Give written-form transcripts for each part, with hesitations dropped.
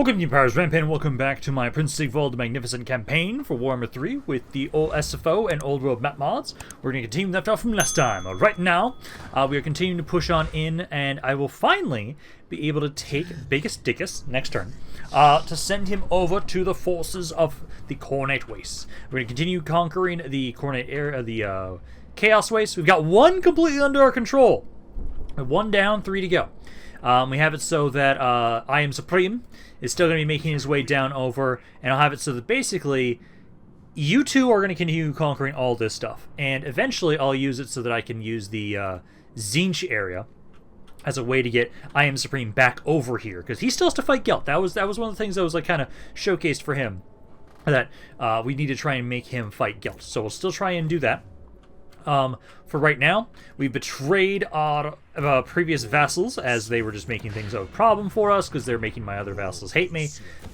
Welcome to Empire's Rampaned, welcome back to my Prince Sigvald the Magnificent Campaign for Warhammer 3 with the old SFO and old world map mods. We're going to continue left off from last time. Right now, we are continuing to push on in, and I will finally be able to take Biggest Dickus next turn to send him over to the forces of the Coronate Wastes. We're going to continue conquering the Coronate area, the Chaos Wastes. We've got one completely under our control. One down, 3 to go. We have it so that I Am Supreme is still going to be making his way down over, and I'll have it so that basically you two are going to continue conquering all this stuff, and eventually I'll use it so that I can use the Tzeentch area as a way to get I Am Supreme back over here, because he still has to fight Gelt. That was one of the things that was like kind of showcased for him, that we need to try and make him fight Gelt. So we'll still try and do that. For right now, we betrayed our previous vassals, as they were just making things a problem for us, because they're making my other vassals hate me.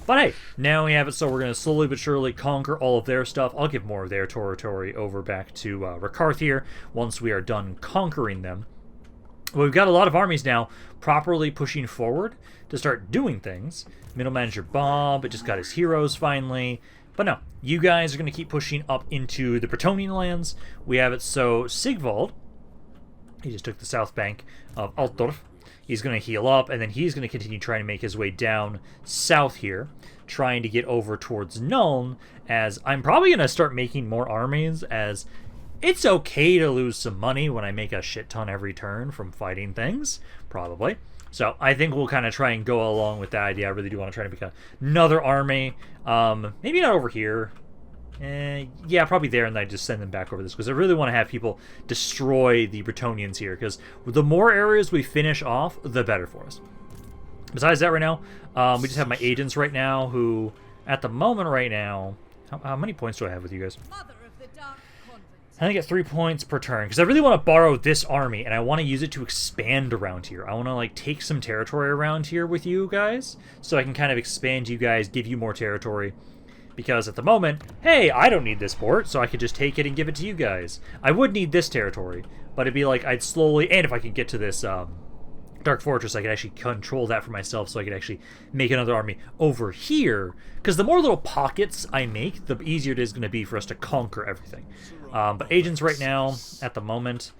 But hey, now we have it so we're going to slowly but surely conquer all of their stuff. I'll give more of their territory over back to Rakarth here, once we are done conquering them. Well, we've got a lot of armies now properly pushing forward to start doing things. Middle Manager Bob just got his heroes finally. But no, you guys are going to keep pushing up into the Bretonnian lands. We have it so Sigvald, he just took the south bank of Altdorf. He's going to heal up, and then he's going to continue trying to make his way down south here, trying to get over towards Nuln, as I'm probably going to start making more armies, as it's okay to lose some money when I make a shit ton every turn from fighting things, probably. So I think we'll kind of try and go along with that idea. I really do want to try to make another army. Maybe not over here. Yeah, probably there, and then I just send them back over this, because I really want to have people destroy the Bretonnians here, because the more areas we finish off, the better for us. Besides that, right now, we just have my agents right now, who, at the moment right now, how many points do I have with you guys? I think I get 3 points per turn, because I really want to borrow this army, and I want to use it to expand around here. I want to, like, take some territory around here with you guys, so I can kind of expand you guys, give you more territory. Because at the moment, hey, I don't need this port, so I could just take it and give it to you guys. I would need this territory, but it'd be like I'd slowly, and if I could get to this Dark Fortress, I could actually control that for myself, so I could actually make another army over here. Because the more little pockets I make, the easier it is going to be for us to conquer everything. But agents right now, at the moment,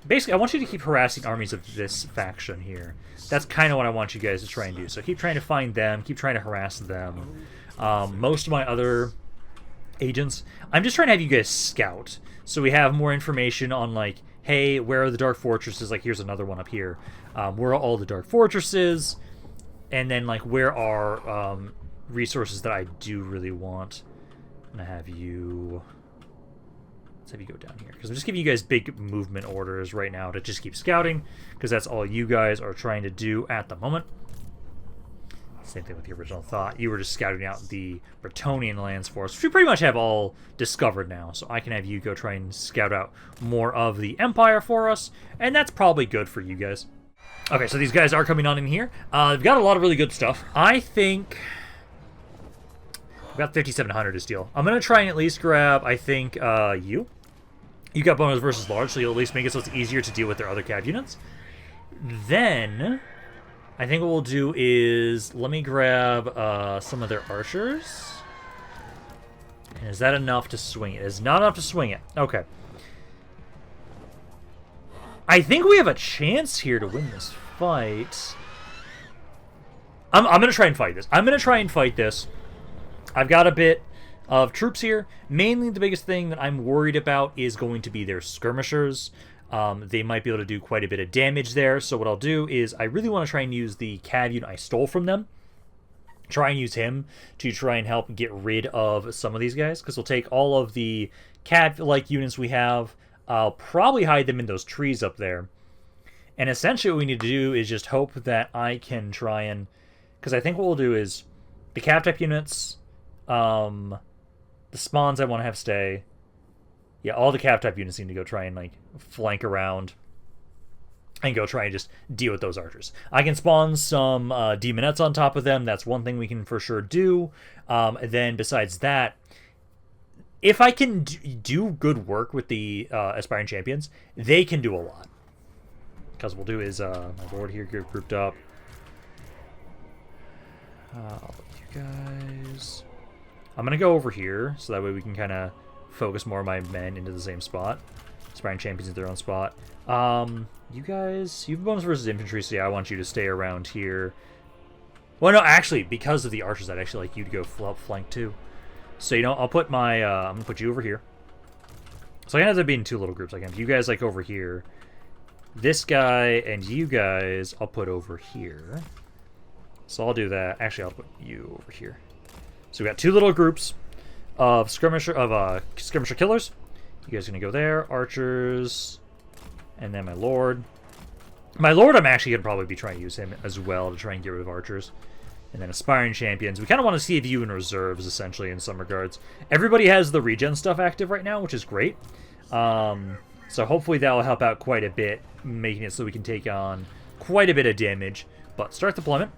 basically I want you to keep harassing armies of this faction here. That's kind of what I want you guys to try and do. So keep trying to find them, keep trying to harass them. Most of my other agents, I'm just trying to have you guys scout, so we have more information on, like, hey, where are the Dark Fortresses? Like, here's another one up here. Where are all the Dark Fortresses? And then, like, where are resources that I do really want? I'm gonna have you... Let's have you go down here, because I'm just giving you guys big movement orders right now to just keep scouting, because that's all you guys are trying to do at the moment. Same thing with the original thought. You were just scouting out the Bretonnian lands for us, which we pretty much have all discovered now. So I can have you go try and scout out more of the Empire for us, and that's probably good for you guys. Okay, so these guys are coming on in here. They've got a lot of really good stuff. I think I've got 5,700 to steal. I'm going to try and at least grab, I think, you. You got bonus versus large, so you'll at least make it so it's easier to deal with their other cav units. Then I think what we'll do is, let me grab some of their archers. And is that enough to swing it? It is not enough to swing it. Okay. I think we have a chance here to win this fight. I'm going to try and fight this. I'm going to try and fight this. I've got a bit of troops here. Mainly the biggest thing that I'm worried about is going to be their skirmishers. They might be able to do quite a bit of damage there, so what I'll do is I really want to try and use the cav unit I stole from them. Try and use him to try and help get rid of some of these guys, because we'll take all of the cav-like units we have. I'll probably hide them in those trees up there. And essentially what we need to do is just hope that I can try and... Because I think what we'll do is the cav-type units, the spawns I want to have stay. Yeah, all the cav-type units need to go try and, like, flank around and go try and just deal with those archers. I can spawn some demonettes on top of them. That's one thing we can for sure do. Then besides that, if I can do good work with the aspiring champions, they can do a lot. Because what we'll do is my board here get grouped up. You guys... I'm going to go over here, so that way we can kind of focus more of my men into the same spot. Aspiring champions at their own spot. You guys... You have bonus versus infantry, so yeah, I want you to stay around here. Well, no, actually, because of the archers, I'd actually like you to go flank too. So, you know, I'll put my... I'm going to put you over here. So I can have to be in two little groups. I can have you guys, like, over here. This guy and you guys, I'll put over here. So I'll do that. Actually, I'll put you over here. So we got two little groups of skirmisher killers. You guys are gonna go there, archers, and then my lord. My lord, I'm actually gonna probably be trying to use him as well to try and get rid of archers. And then aspiring champions. We kind of want to see you in reserves, essentially, in some regards. Everybody has the regen stuff active right now, which is great. So hopefully that will help out quite a bit, making it so we can take on quite a bit of damage. But start deployment.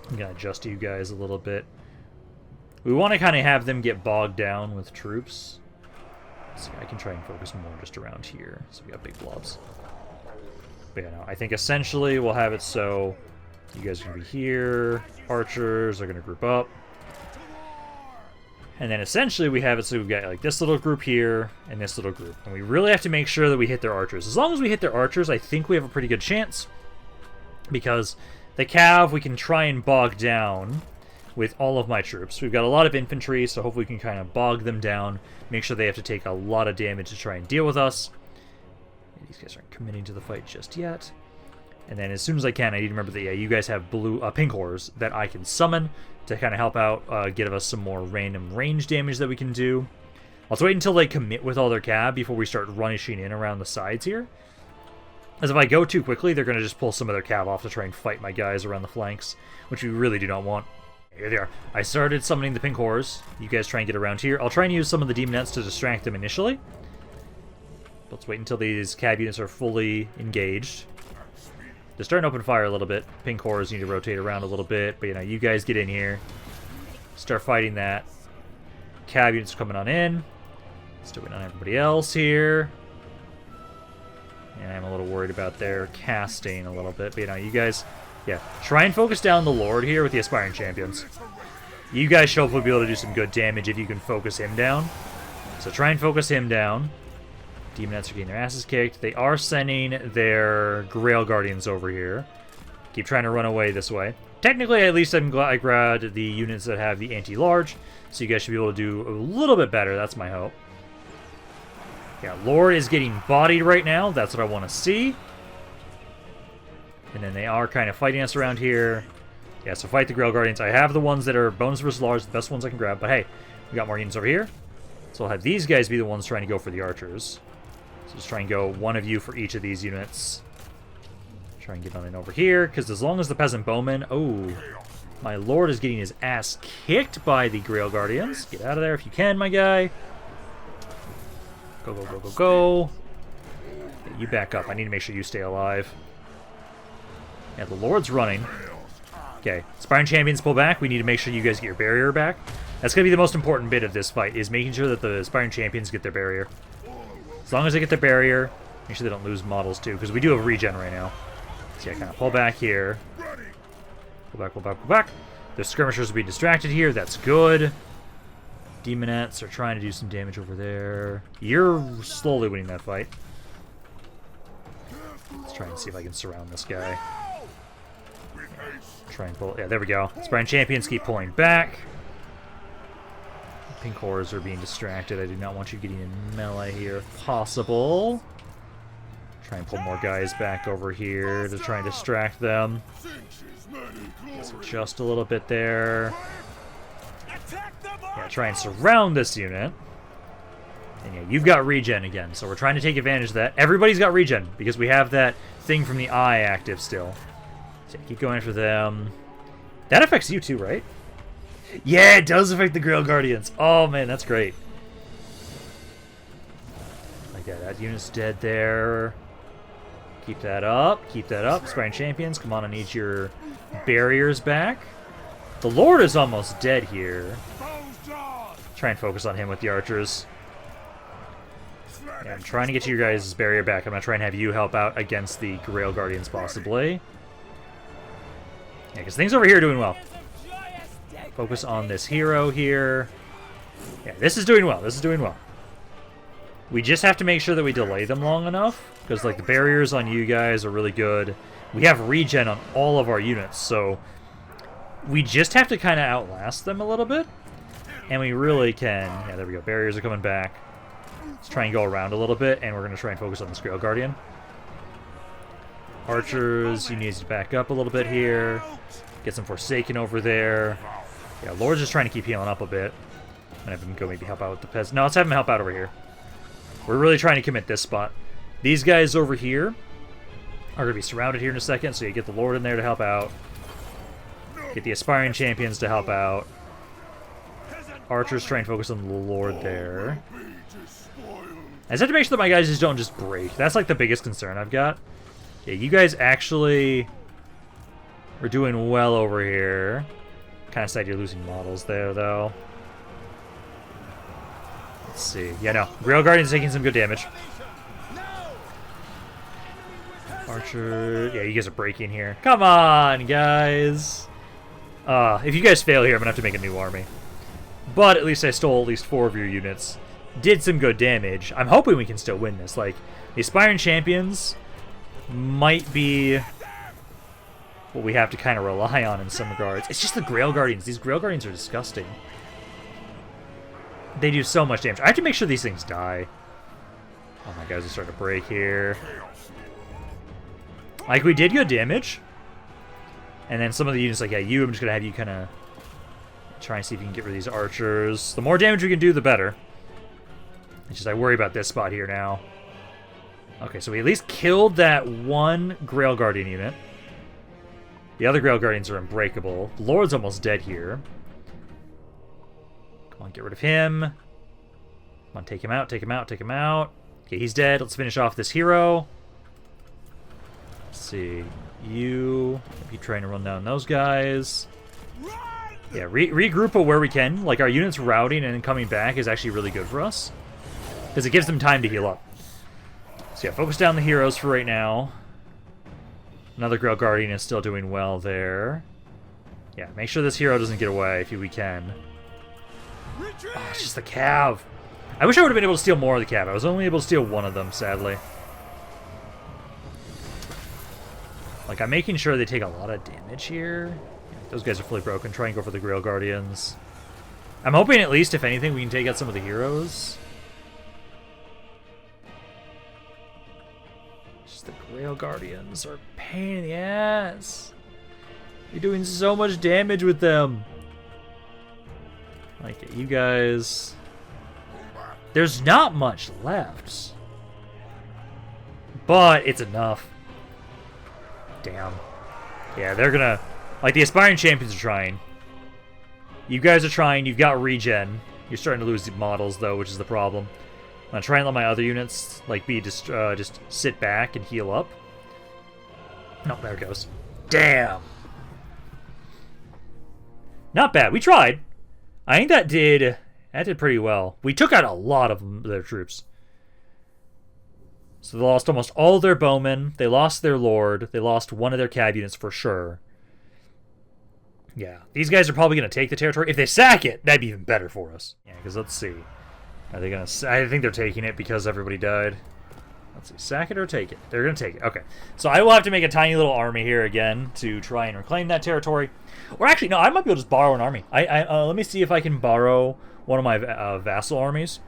I'm going to adjust you guys a little bit. We want to kind of have them get bogged down with troops. So I can try and focus more just around here. So we got big blobs. But yeah, no, I think essentially we'll have it so you guys are going to be here. Archers are going to group up. And then essentially we have it so we've got like this little group here and this little group. And we really have to make sure that we hit their archers. As long as we hit their archers, I think we have a pretty good chance. Because the cav we can try and bog down with all of my troops. We've got a lot of infantry, so hopefully we can kind of bog them down. Make sure they have to take a lot of damage to try and deal with us. These guys aren't committing to the fight just yet. And then as soon as I can, I need to remember that, yeah, you guys have pink horrors that I can summon to kind of help out, give us some more random range damage that we can do. Let's wait until they commit with all their cav before we start rushing in around the sides here. As if I go too quickly, they're going to just pull some of their cav off to try and fight my guys around the flanks, which we really do not want. Here they are. I started summoning the pink horrors. You guys try and get around here. I'll try and use some of the demonettes to distract them initially. Let's wait until these cav units are fully engaged. They're starting to open fire a little bit. Pink horrors need to rotate around a little bit, but you know, you guys get in here. Start fighting that. Cav units coming on in. Still waiting on everybody else here. And I'm a little worried about their casting a little bit, but you know, you guys, yeah, try and focus down the Lord here with the aspiring champions. You guys should hopefully be able to do some good damage if you can focus him down. So try and focus him down. Demonettes are getting their asses kicked. They are sending their Grail Guardians over here. Keep trying to run away this way. Technically, at least I'm glad I grabbed the units that have the anti-large, so you guys should be able to do a little bit better. That's my hope. Yeah, Lord is getting bodied right now. That's what I want to see. And then they are kind of fighting us around here. Yeah, so fight the Grail Guardians. I have the ones that are bonus versus large, the best ones I can grab. But hey, we got more units over here. So I'll have these guys be the ones trying to go for the archers. So just try and go one of you for each of these units. Try and get on in over here, because as long as the peasant bowmen... Oh, my lord is getting his ass kicked by the Grail Guardians. Get out of there if you can, my guy. Go, go, go, go, go. Yeah, you back up. I need to make sure you stay alive. Yeah, the lord's running. Okay, aspiring champions pull back. We need to make sure you guys get your barrier back. That's going to be the most important bit of this fight, is making sure that the aspiring champions get their barrier. As long as they get their barrier, make sure they don't lose models too, because we do have regen right now. So yeah, kind of pull back here. Pull back, pull back, pull back. The skirmishers will be distracted here. That's good. Demonettes are trying to do some damage over there. You're slowly winning that fight. Let's try and see if I can surround this guy. Yeah, try and pull. Yeah, there we go. Aspiring champions keep pulling back. Pink horrors are being distracted. I do not want you getting in melee here if possible. Try and pull more guys back over here to try and distract them. Just a little bit there. Yeah, try and surround this unit. And yeah, you've got regen again, so we're trying to take advantage of that. Everybody's got regen, because we have that thing from the eye active still. So keep going after them. That affects you too, right? Yeah, it does affect the Grail Guardians. Oh, man, that's great. Okay, that unit's dead there. Keep that up. Keep that up. Aspiring champions, come on, I need your barriers back. The Lord is almost dead here. Try and focus on him with the archers. Yeah, I'm trying to get your guys' barrier back. I'm going to try and have you help out against the Grail Guardians, possibly. Yeah, because things over here are doing well. Focus on this hero here. Yeah, this is doing well. This is doing well. We just have to make sure that we delay them long enough, because like the barriers on you guys are really good. We have regen on all of our units, so we just have to kind of outlast them a little bit, and we really can. Yeah, there we go. Barriers are coming back. Let's try and go around a little bit, and we're going to try and focus on this Grail Guardian. Archers, you need to back up a little bit here. Get some Forsaken over there. Yeah, Lord's just trying to keep healing up a bit. I'm going to have him go maybe help out with the Pez. No, let's have him help out over here. We're really trying to commit this spot. These guys over here are going to be surrounded here in a second, so you get the Lord in there to help out. Get the Aspiring Champions to help out. Archers try and focus on the Lord there. I just have to make sure that my guys just don't just break. That's like the biggest concern I've got. Yeah, you guys actually are doing well over here. Kind of sad you're losing models there, though. Let's see. Yeah, no. Grail Guardian's taking some good damage. Archer. Yeah, you guys are breaking here. Come on, guys. If you guys fail here, I'm going to have to make a new army. But at least I stole at least 4 of your units. Did some good damage. I'm hoping we can still win this. Like, the Aspiring Champions might be what we have to kind of rely on in some regards. It's just the Grail Guardians. These Grail Guardians are disgusting. They do so much damage. I have to make sure these things die. Oh, my guys are starting to break here. Like, we did good damage. And then some of the units, like, yeah, you, I'm just going to have you kind of try and see if you can get rid of these archers. The more damage we can do, the better. It's just I worry about this spot here now. Okay, so we at least killed that one Grail Guardian unit. The other Grail Guardians are unbreakable. The Lord's almost dead here. Come on, get rid of him. Come on, take him out, take him out, take him out. Okay, he's dead. Let's finish off this hero. Let's see. You trying to run down those guys. Yeah, regroup where we can. Like, our units routing and coming back is actually really good for us, because it gives them time to heal up. So yeah, focus down the heroes for right now. Another Grail Guardian is still doing well there. Yeah, make sure this hero doesn't get away if we can. Oh, it's just the cav. I wish I would have been able to steal more of the cav. I was only able to steal one of them, sadly. Like, I'm making sure they take a lot of damage here. Yeah, those guys are fully broken. Try and go for the Grail Guardians. I'm hoping at least, if anything, we can take out some of the heroes. Just the Grail Guardians are a pain in the ass. You're doing so much damage with them. Like, you guys... There's not much left. But it's enough. Damn. Yeah, they're gonna... Like, the Aspiring Champions are trying. You guys are trying. You've got regen. You're starting to lose the models, though, which is the problem. I'm gonna try and let my other units, like, be just sit back and heal up. No, there it goes. Damn. Not bad. We tried. I think that did pretty well. We took out a lot of their troops. So they lost almost all their bowmen. They lost their lord. They lost one of their cav units for sure. Yeah, these guys are probably going to take the territory. If they sack it, that'd be even better for us. Yeah, because let's see. Are they going to... I think they're taking it because everybody died. Let's see. Sack it or take it? They're going to take it. Okay. So I will have to make a tiny little army here again to try and reclaim that territory. Or actually, no, I might be able to just borrow an army. Let me see if I can borrow one of my vassal armies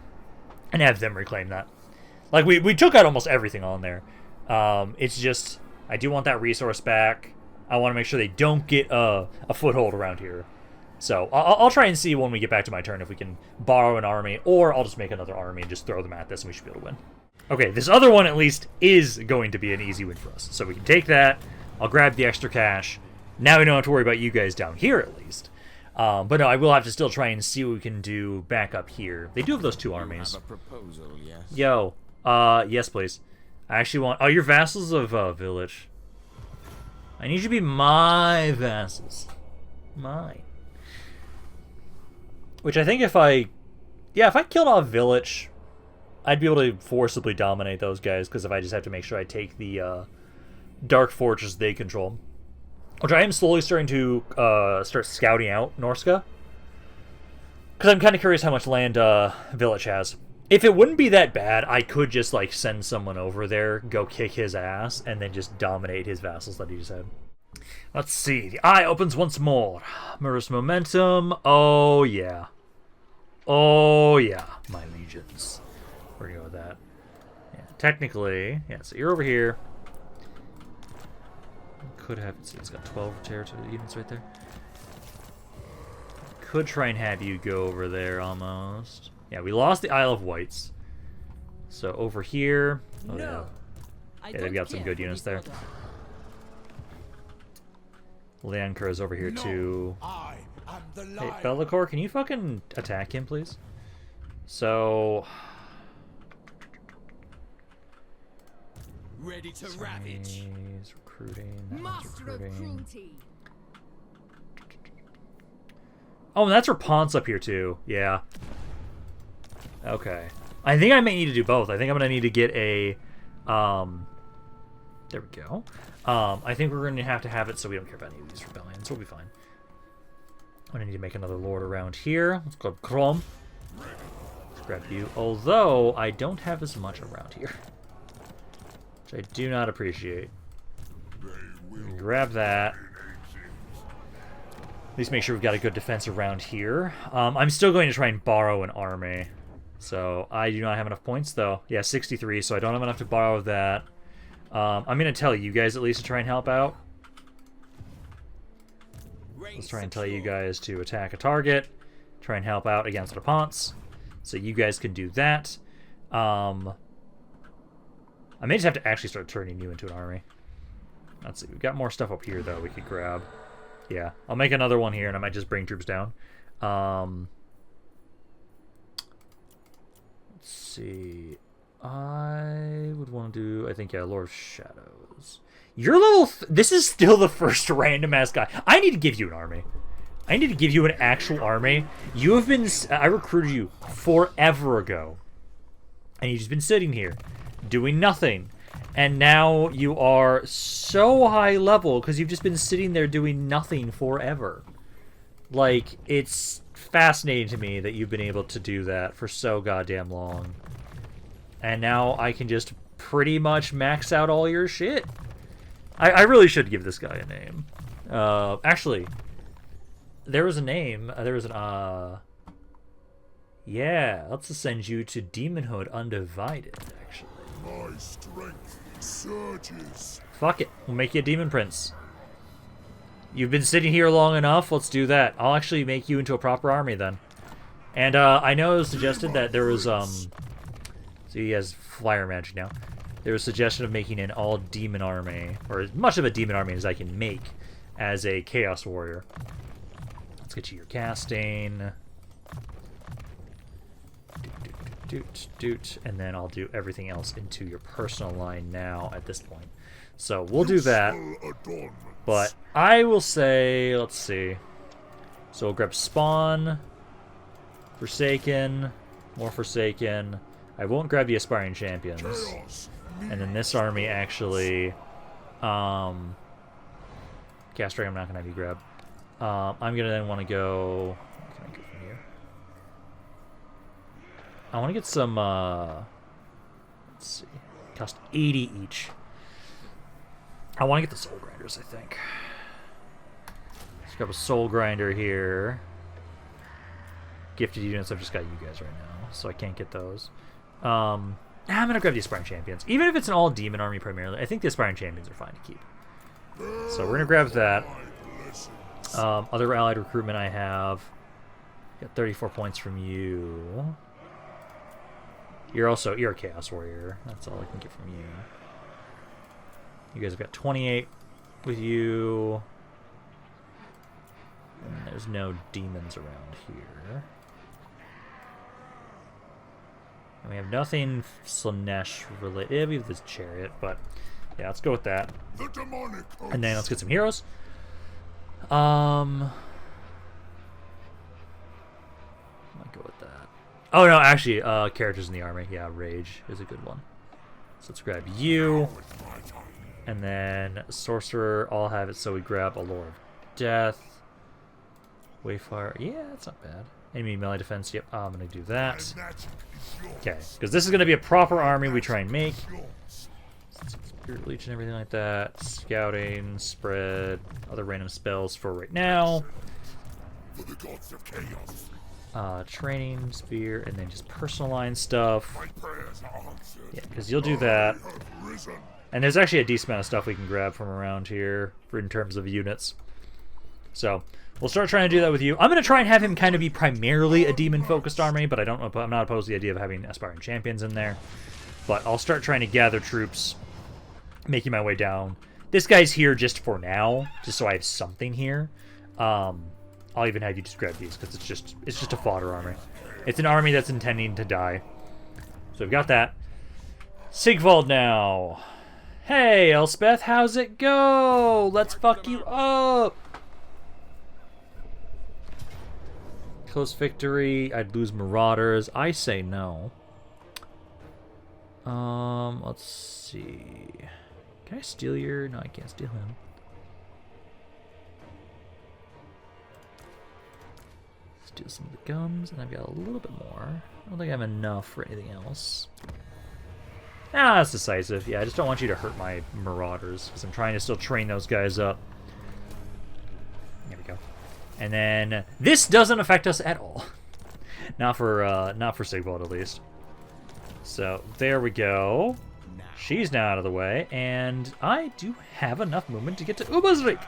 and have them reclaim that. Like, we took out almost everything on there. It's just, I do want that resource back. I want to make sure they don't get a foothold around here. So I'll try and see when we get back to my turn if we can borrow an army, or I'll just make another army and just throw them at this and we should be able to win. Okay, this other one at least is going to be an easy win for us. So we can take that. I'll grab the extra cash. Now we don't have to worry about you guys down here at least. But no, I will have to still try and see what we can do back up here. They do have those 2 armies. Have a proposal, yes. Yo, yes please. I actually want... Oh, you're vassals of Village. I need you to be my vassals. Mine. Which I think if I... Yeah, if I killed off Village, I'd be able to forcibly dominate those guys, because if I just have to make sure I take the Dark Fortress they control. Which I am slowly starting to start scouting out Norska. Because I'm kind of curious how much land Village has. If it wouldn't be that bad, I could just, like, send someone over there, go kick his ass, and then just dominate his vassals that he just had. Let's see. The eye opens once more. Mirrors momentum. Oh, yeah. Oh, yeah, my legions. We're going to go with that. Yeah, technically, yeah, so you're over here. Could have, see, it's got 12 territory units right there. Could try and have you go over there almost. Yeah, we lost the Isle of Wights. So over here. Oh, no. Yeah, they've got some good units there. Leancur is over here too. Hey, Bellicor, can you fucking attack him, please? So. Ready to ravage. Recruiting. Recruiting. Oh, and that's Rampaned up here too. Yeah. Okay. I think I may need to do both. I think I'm gonna need to get a. There we go. I think we're gonna have to have it so we don't care about any of these rebellions. We'll be fine. I'm gonna need to make another lord around here. Let's go Crom. Let's grab you. Although I don't have as much around here, which I do not appreciate. Grab that. At least make sure we've got a good defense around here. I'm still going to try and borrow an army. So I do not have enough points, though. Yeah, 63, so I don't have enough to borrow that. I'm going to tell you guys at least to try and help out. Let's try and tell you guys to attack a target. Try and help out against Rampaned. So you guys can do that. I may just have to actually start turning you into an army. Let's see. We've got more stuff up here, though, we could grab. Yeah, I'll make another one here, and I might just bring troops down. Let's see. I would want to do, I think, yeah, Lord of Shadows. You're level... This is still the first random-ass guy. I need to give you an army. I need to give you an actual army. You have been... I recruited you forever ago. And you've just been sitting here, doing nothing. And now you are so high level because you've just been sitting there doing nothing forever. Like, it's fascinating to me that you've been able to do that for so goddamn long. And now I can just pretty much max out all your shit. I really should give this guy a name. Actually, there was a name. There was an, yeah, let's send you to Demonhood Undivided, actually. My strength surges. Fuck it. We'll make you a Demon Prince. You've been sitting here long enough. Let's do that. I'll actually make you into a proper army then. And I know it was suggested that there was, so he has flyer magic now. There was a suggestion of making an all-demon army, or as much of a demon army as I can make, as a Chaos Warrior. Let's get you your casting. Doot, and then I'll do everything else into your personal line now at this point. So we'll do that. But I will say, let's see. So we'll grab Spawn, Forsaken, more Forsaken. I won't grab the Aspiring Champions. And then this army actually, Castrating I'm not going to have you grab. I'm going to then want to go, what can I get from here? I want to get some, let's see, cost 80 each. I want to get the Soul Grinders, I think. Let's grab a Soul Grinder here. Gifted units, I've just got you guys right now, so I can't get those. I'm going to grab the Aspiring Champions. Even if it's an all-demon army primarily, I think the Aspiring Champions are fine to keep. So we're going to grab that. Other allied recruitment I have. Got 34 points from you. You're a Chaos Warrior. That's all I can get from you. You guys have got 28 with you. And there's no demons around here. And we have nothing Slaanesh related. Yeah, we have this chariot, but yeah, let's go with that. And then let's get some heroes. Might go with that. Oh no, actually, characters in the army. Yeah, Rage is a good one. So let's grab you. And then Sorcerer, I'll have it so we grab a Lord of Death. Wayfire, yeah, that's not bad. Enemy melee defense. Yep, I'm gonna do that. My magic is yours. Okay, because this is gonna be a proper army we try and make. Spirit Leech and everything like that. Scouting, spread, other random spells for right now. For the gods of chaos. Training, spear, and then just personal line stuff. My prayers are answered. Yeah, because you'll do that. I have risen. And there's actually a decent amount of stuff we can grab from around here in terms of units. So we'll start trying to do that with you. I'm going to try and have him kind of be primarily a demon-focused army, but I'm not opposed to the idea of having aspiring champions in there. But I'll start trying to gather troops, making my way down. This guy's here just for now, just so I have something here. I'll even have you just grab these because it's just a fodder army. It's an army that's intending to die. So we've got that. Sigvald now. Hey, Elspeth, how's it go? Let's fuck you up. Close victory. I'd lose Marauders. I say no. Let's see. Can I steal your... No, I can't steal him. Steal some of the gums, and I've got a little bit more. I don't think I have enough for anything else. Ah, that's decisive. Yeah, I just don't want you to hurt my Marauders, because I'm trying to still train those guys up. There we go. And then this doesn't affect us at all. Not for Sigvald, at least. So there we go. She's now out of the way, and I do have enough movement to get to Ubazrik.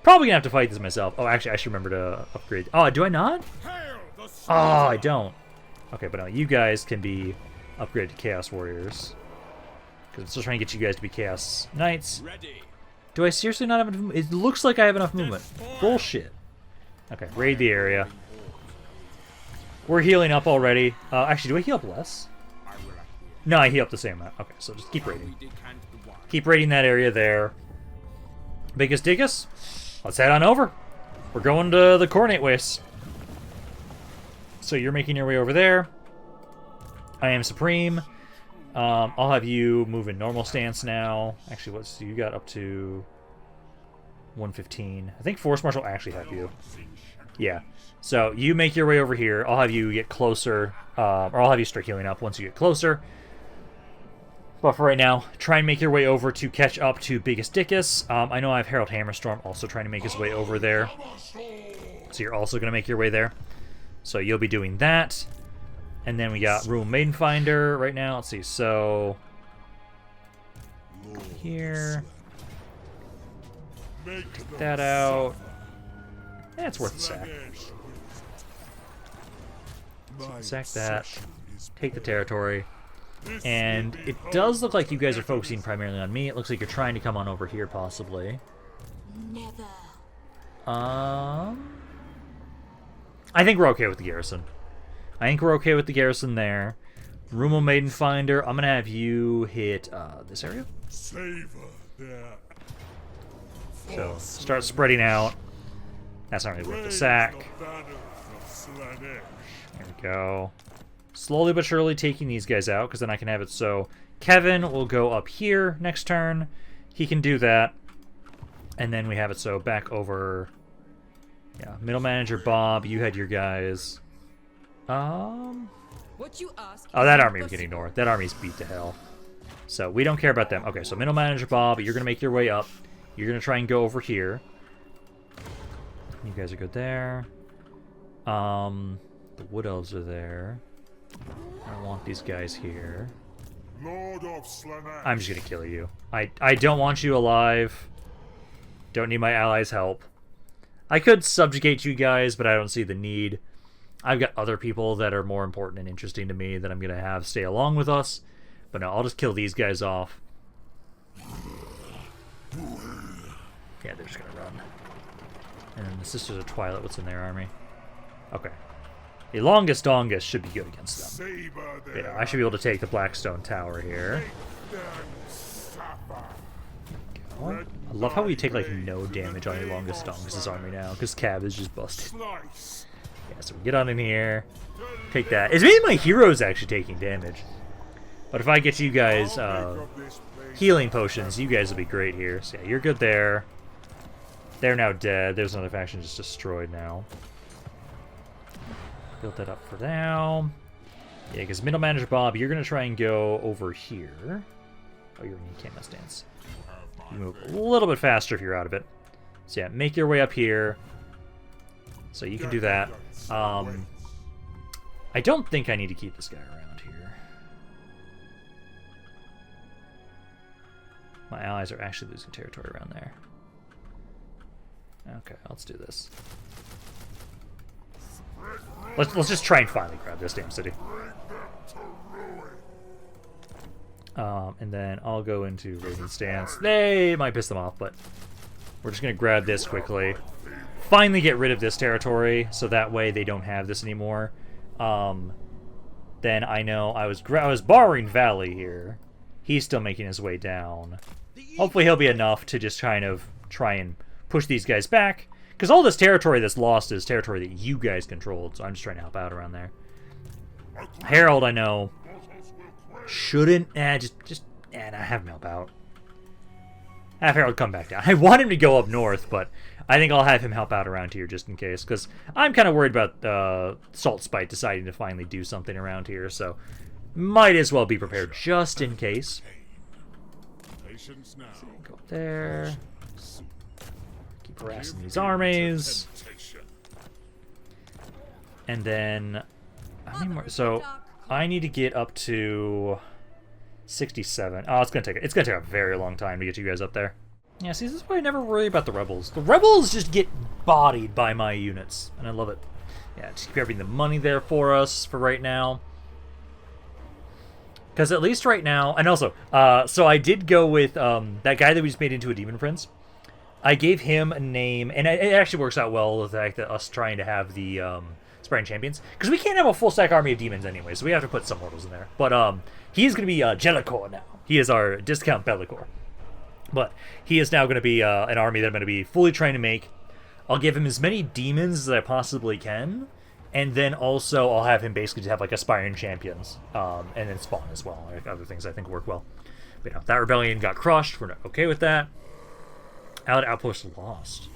Probably gonna have to fight this myself. Oh, actually, I should remember to upgrade. Oh, do I not? Oh, I don't. Okay, but no, you guys can be upgraded to Chaos Warriors. Because I'm still trying to get you guys to be Chaos Knights. Do I seriously not have enough movement? It looks like I have enough movement. Bullshit. Okay, raid the area. We're healing up already. Actually, do I heal up less? No, I heal up the same amount. Okay, so just keep raiding. Keep raiding that area there. Biggest Diggus? Let's head on over. We're going to the Coronate Wastes. So you're making your way over there. I am Supreme. I'll have you move in normal stance now. Actually, what's you got up to 115. I think Force Marshal actually have you. Yeah. So you make your way over here. I'll have you get closer, or I'll have you start healing up once you get closer. But for right now, try and make your way over to catch up to Biggest Dickus. I know I have Herald Hammerstorm also trying to make his way over there. So you're also going to make your way there. So you'll be doing that. And then we got Rural Maidenfinder right now. Let's see, so... here. Take that out. Yeah, it's worth a sack. So sack that. Take the territory. And it does look like you guys are focusing primarily on me. It looks like you're trying to come on over here, possibly. Never. I think we're okay with the garrison. I think we're okay with the garrison there. Rumal Maidenfinder, I'm going to have you hit this area. Savor that. So, start spreading out. That's not really worth the sack. There we go. Slowly but surely taking these guys out, because then I can have it so Kevin will go up here next turn. He can do that. And then we have it so back over... yeah, middle manager Bob, you had your guys. What you ask? Oh, that army we can ignore. That army's beat to hell. So we don't care about them. Okay, so middle manager Bob, you're going to make your way up. You're going to try and go over here. You guys are good there. The Wood Elves are there. I don't want these guys here. Lord of Slaanesh. I'm just going to kill you. I don't want you alive. Don't need my allies' help. I could subjugate you guys, but I don't see the need. I've got other people that are more important and interesting to me that I'm going to have stay along with us. But no, I'll just kill these guys off. Yeah, they're just going to run. And then the Sisters of Twilight, what's in their army? Okay. The Longest Dongest should be good against them. Yeah, I should be able to take the Blackstone Tower here. Oh, I love how we take like no damage on the Longest Dongest's army now, because Cav is just busted. Yeah, so we get on in here, take that. It's maybe my heroes actually taking damage. But if I get you guys healing potions, you guys will be great here. So yeah, you're good there. They're now dead. There's another faction just destroyed now. Build that up for now. Yeah, because middle manager Bob, you're going to try and go over here. Oh, you're in the camo stance. You move a little bit faster if you're out of it. So yeah, make your way up here. So you can do that. I don't think I need to keep this guy around here. My allies are actually losing territory around there. Okay, let's do this. Let's just try and finally grab this damn city. And then I'll go into Raven stance. They might piss them off, but we're just gonna grab this quickly. Finally get rid of this territory, so that way they don't have this anymore. Then I know I was borrowing Valley here. He's still making his way down. Hopefully he'll be enough to just kind of try and push these guys back. Because all this territory that's lost is territory that you guys controlled, so I'm just trying to help out around there. Harold, I know, shouldn't... just have him help out. Have Harold come back down. I want him to go up north, but I think I'll have him help out around here just in case. Because I'm kind of worried about Salt Spite deciding to finally do something around here, so might as well be prepared just in case. Go up there. Keep harassing these armies. And then... how many more? So, I need to get up to 67. Oh, it's gonna take a very long time to get you guys up there. Yeah, see, this is why I never worry about the rebels. The rebels just get bodied by my units, and I love it. Yeah, just grabbing the money there for us for right now. Because at least right now, and also, so I did go with that guy that we just made into a demon prince. I gave him a name, and it actually works out well with the fact that us trying to have the Sparring Champions, because we can't have a full stack army of demons anyway, so we have to put some mortals in there. But he's going to be Jellicor now. He is our discount Bellicor. But he is now going to be an army that I'm going to be fully trying to make. I'll give him as many demons as I possibly can, and then also I'll have him basically just have like Aspiring Champions, and then spawn as well. Like other things I think work well. But that rebellion got crushed. We're not okay with that. Allied outpost lost.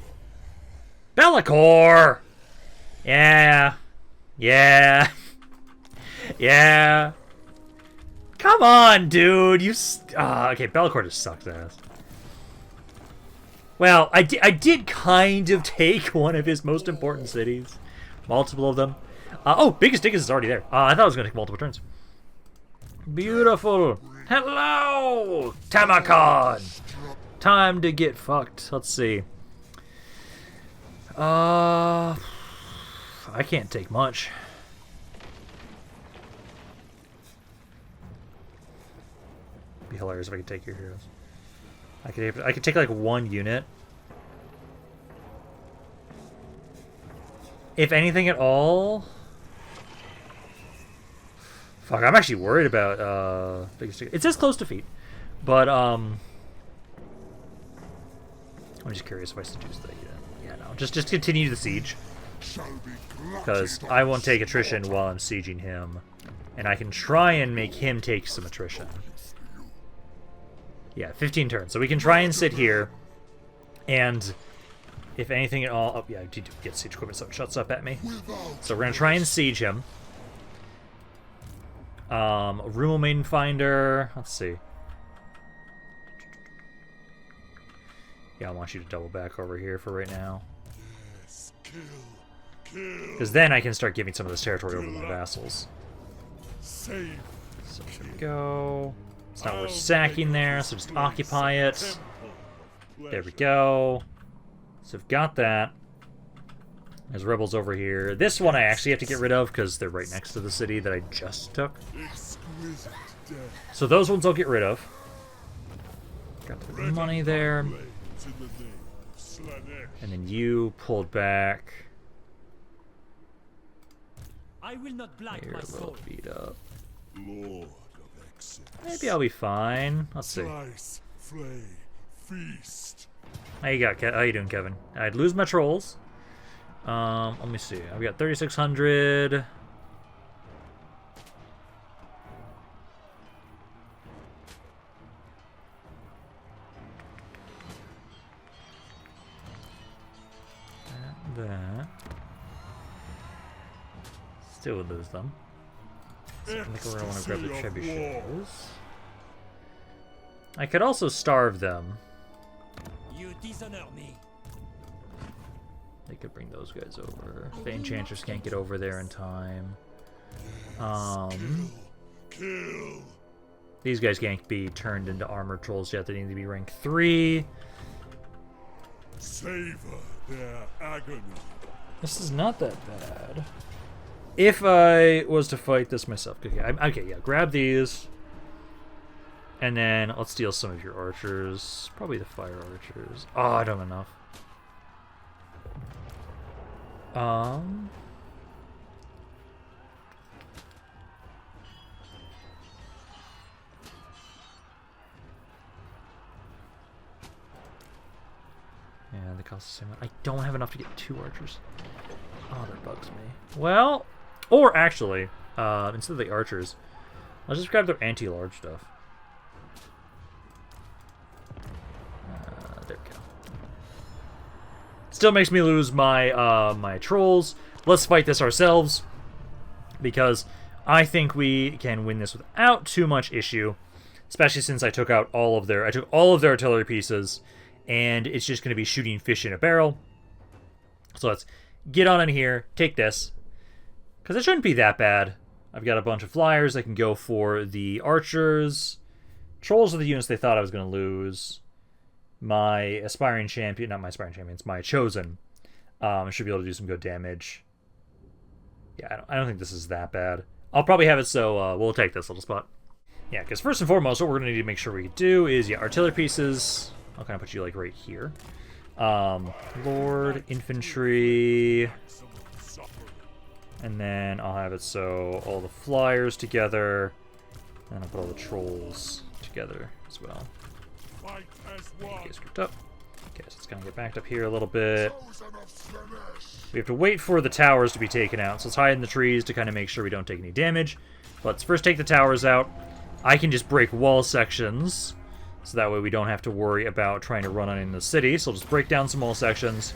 Bellicor! Yeah. Yeah. Yeah. Come on, dude. You... okay, Bellicor just sucks ass. Well, I did kind of take one of his most important cities. Multiple of them. Oh, Biggest Dickus is already there. I thought it was going to take multiple turns. Beautiful. Hello, Tamakon. Time to get fucked. Let's see. I can't take much. It'd be hilarious if I could take your heroes. I could take like one unit. If anything at all. Fuck, I'm actually worried about it says close defeat. But I'm just curious if I seduce the yeah, no. Just continue the siege. Because I won't take attrition while I'm sieging him. And I can try and make him take some attrition. Yeah, 15 turns. So we can try and sit here. And if anything at all... oh, yeah, I need to get siege equipment so it shuts up at me. So we're going to try and siege him. Rumal Maiden Finder. Let's see. Yeah, I want you to double back over here for right now. Because then I can start giving some of this territory over to my vassals. So here we go. It's not worth sacking there, so just occupy it. There we go. So we've got that. There's rebels over here. This one I actually have to get rid of because they're right next to the city that I just took. So those ones I'll get rid of. Got the money there. And then you pulled back. I will not blight You're my a little soul. beat up. Lord of Excellence. Maybe I'll be fine. Let's see. Slice, flay, feast. How you doing, Kevin? I'd lose my trolls. Let me see. I've got 3,600. That. Still would lose them. So I think we're gonna want to grab the trebuchets. I could also starve them. You dishonor me. They could bring those guys over. The enchanters can't get over there in time. Kill. These guys can't be turned into armored trolls yet. They need to be rank 3. Savor their agony. This is not that bad. If I was to fight this myself. Okay, yeah, grab these. And then let's steal some of your archers. Probably the fire archers. Oh, I don't have enough. Yeah, they cost the same amount. I don't have enough to get 2 archers. Oh, that bugs me. Well, or actually, instead of the archers, let's just grab their anti-large stuff. There we go. Still makes me lose my my trolls. Let's fight this ourselves, because I think we can win this without too much issue, especially since I took out all of their artillery pieces, and it's just going to be shooting fish in a barrel. So let's get on in here, take this, because it shouldn't be that bad. I've got a bunch of flyers that can go for the archers. Trolls are the units they thought I was going to lose. My aspiring champion, not my aspiring champions, my chosen, should be able to do some good damage. Yeah, I don't think this is that bad. I'll probably have it so we'll take this little spot. Yeah, because first and foremost, what we're going to need to make sure we do is, yeah, artillery pieces. I'll kind of put you, like, right here. Lord, infantry. And then I'll have it so all the flyers together. And I'll put all the trolls together as well. Fight as one. Get script up. Okay, so it's going to get backed up here a little bit. We have to wait for the towers to be taken out, so let's hide in the trees to kind of make sure we don't take any damage. Let's first take the towers out. I can just break wall sections, so that way we don't have to worry about trying to run on in the city. So I'll just break down some wall sections,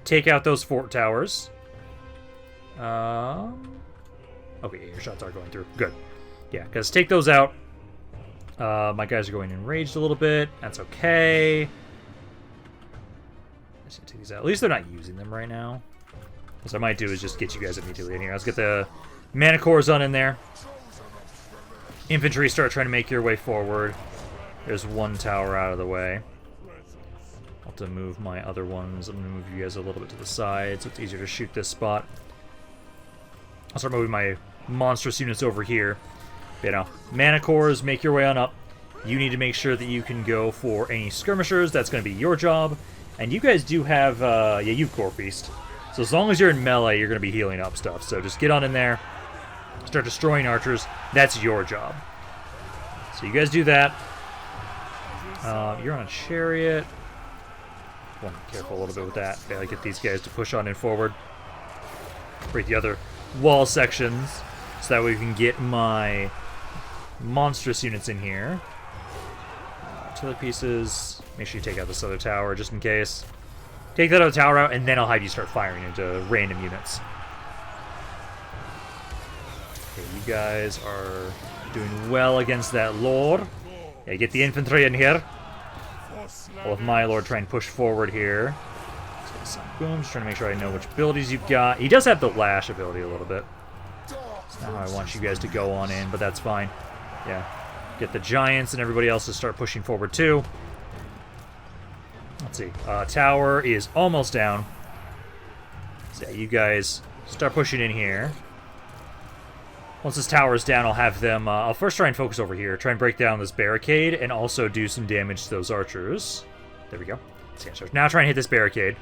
take out those fort towers. Okay, your shots are going through. Good. Yeah, because take those out. My guys are going enraged a little bit. That's okay. Just gonna take these out. At least they're not using them right now. What I might do is just get you guys immediately in here. Let's get the mana cores on in there. Infantry, start trying to make your way forward. There's one tower out of the way. I'll have to move my other ones. I'm going to move you guys a little bit to the side so it's easier to shoot this spot. I'll start moving my monstrous units over here. You know, mana cores, make your way on up. You need to make sure that you can go for any skirmishers. That's going to be your job. And you guys do have, yeah, you've Core Feast. So as long as you're in melee, you're going to be healing up stuff. So just get on in there. Start destroying archers. That's your job. So you guys do that. You're on a chariot. Want to be careful a little bit with that. Gotta get these guys to push on in forward. Break the other wall sections so that way we can get my monstrous units in here. Artillery pieces. Make sure you take out this other tower just in case. Take that other tower out, and then I'll have you start firing into random units. Okay, you guys are doing well against that lord. Yeah, get the infantry in here. I'll have my lord try and push forward here. Boom, just trying to make sure I know which abilities you've got. He does have the lash ability a little bit. That's not how I want you guys to go on in, but that's fine. Yeah, get the giants and everybody else to start pushing forward too. Let's see. Tower is almost down. So yeah, you guys start pushing in here. Once this tower is down, I'll have them... I'll first try and focus over here. Try and break down this barricade and also do some damage to those archers. There we go. So yeah, now try and hit this barricade.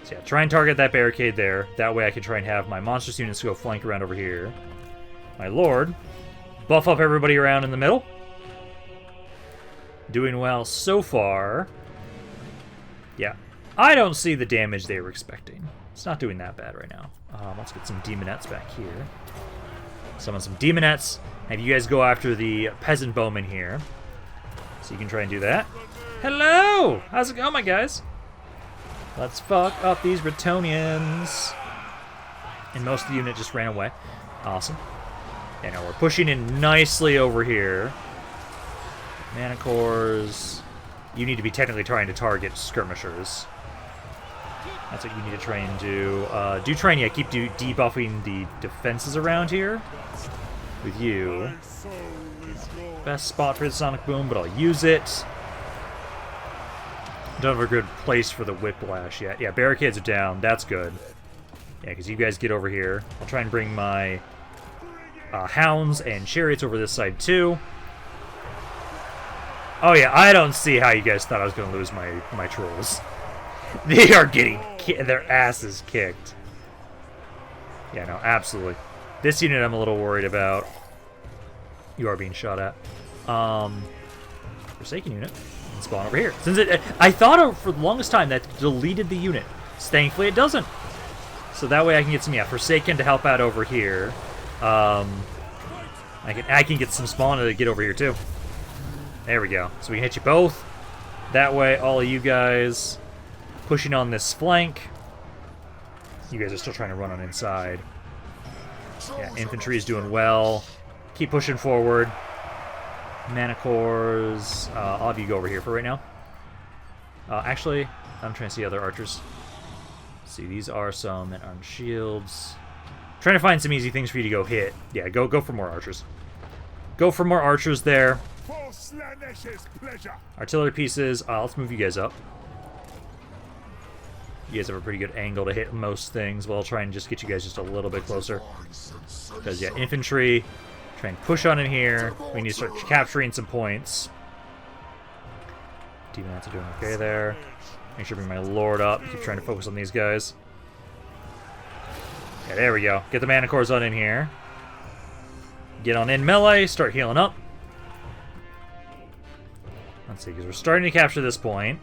So yeah, try and target that barricade there. That way I can try and have my monstrous units go flank around over here. My lord. Buff up everybody around in the middle. Doing well so far. Yeah. I don't see the damage they were expecting. It's not doing that bad right now. Let's get some demonettes back here. Summon some demonettes. Have you guys go after the peasant bowmen here. So you can try and do that. Hello! How's it going, my guys? Let's fuck up these Bretonians. And most of the unit just ran away. Awesome. And now we're pushing in nicely over here. Mana cores. You need to be technically trying to target skirmishers. That's what you need to try and do. Do try and, yeah, keep debuffing the defenses around here. With you. My soul is yours. Best spot for the Sonic Boom, but I'll use it. Don't have a good place for the Whiplash yet. Yeah, barricades are down. That's good. Yeah, because you guys get over here. I'll try and bring my hounds and chariots over this side, too. Oh, yeah, I don't see how you guys thought I was going to lose my trolls. They are getting their asses kicked. Yeah, no, absolutely. This unit I'm a little worried about. You are being shot at. Forsaken unit. Spawn over here. Since I thought for the longest time that deleted the unit. Thankfully it doesn't. So that way I can get some, yeah, Forsaken to help out over here. I can get some spawn to get over here too. There we go. So we can hit you both. That way all of you guys pushing on this flank. You guys are still trying to run on inside. Yeah, infantry is doing well. Keep pushing forward. Mana cores. All of you go over here for right now. Actually, I'm trying to see other archers. Let's see, these are some that aren't shields. Trying to find some easy things for you to go hit. Yeah, go for more archers. Go for more archers there. For Slaanesh's pleasure. Artillery pieces. Let's move you guys up. You guys have a pretty good angle to hit most things. Well, I'll try and just get you guys just a little bit closer. Because, yeah, infantry. Try and push on in here. We need to start capturing some points. Demons are doing okay there. Make sure to bring my lord up. Keep trying to focus on these guys. Yeah, there we go. Get the mana cores on in here. Get on in melee. Start healing up. Let's see, because we're starting to capture this point.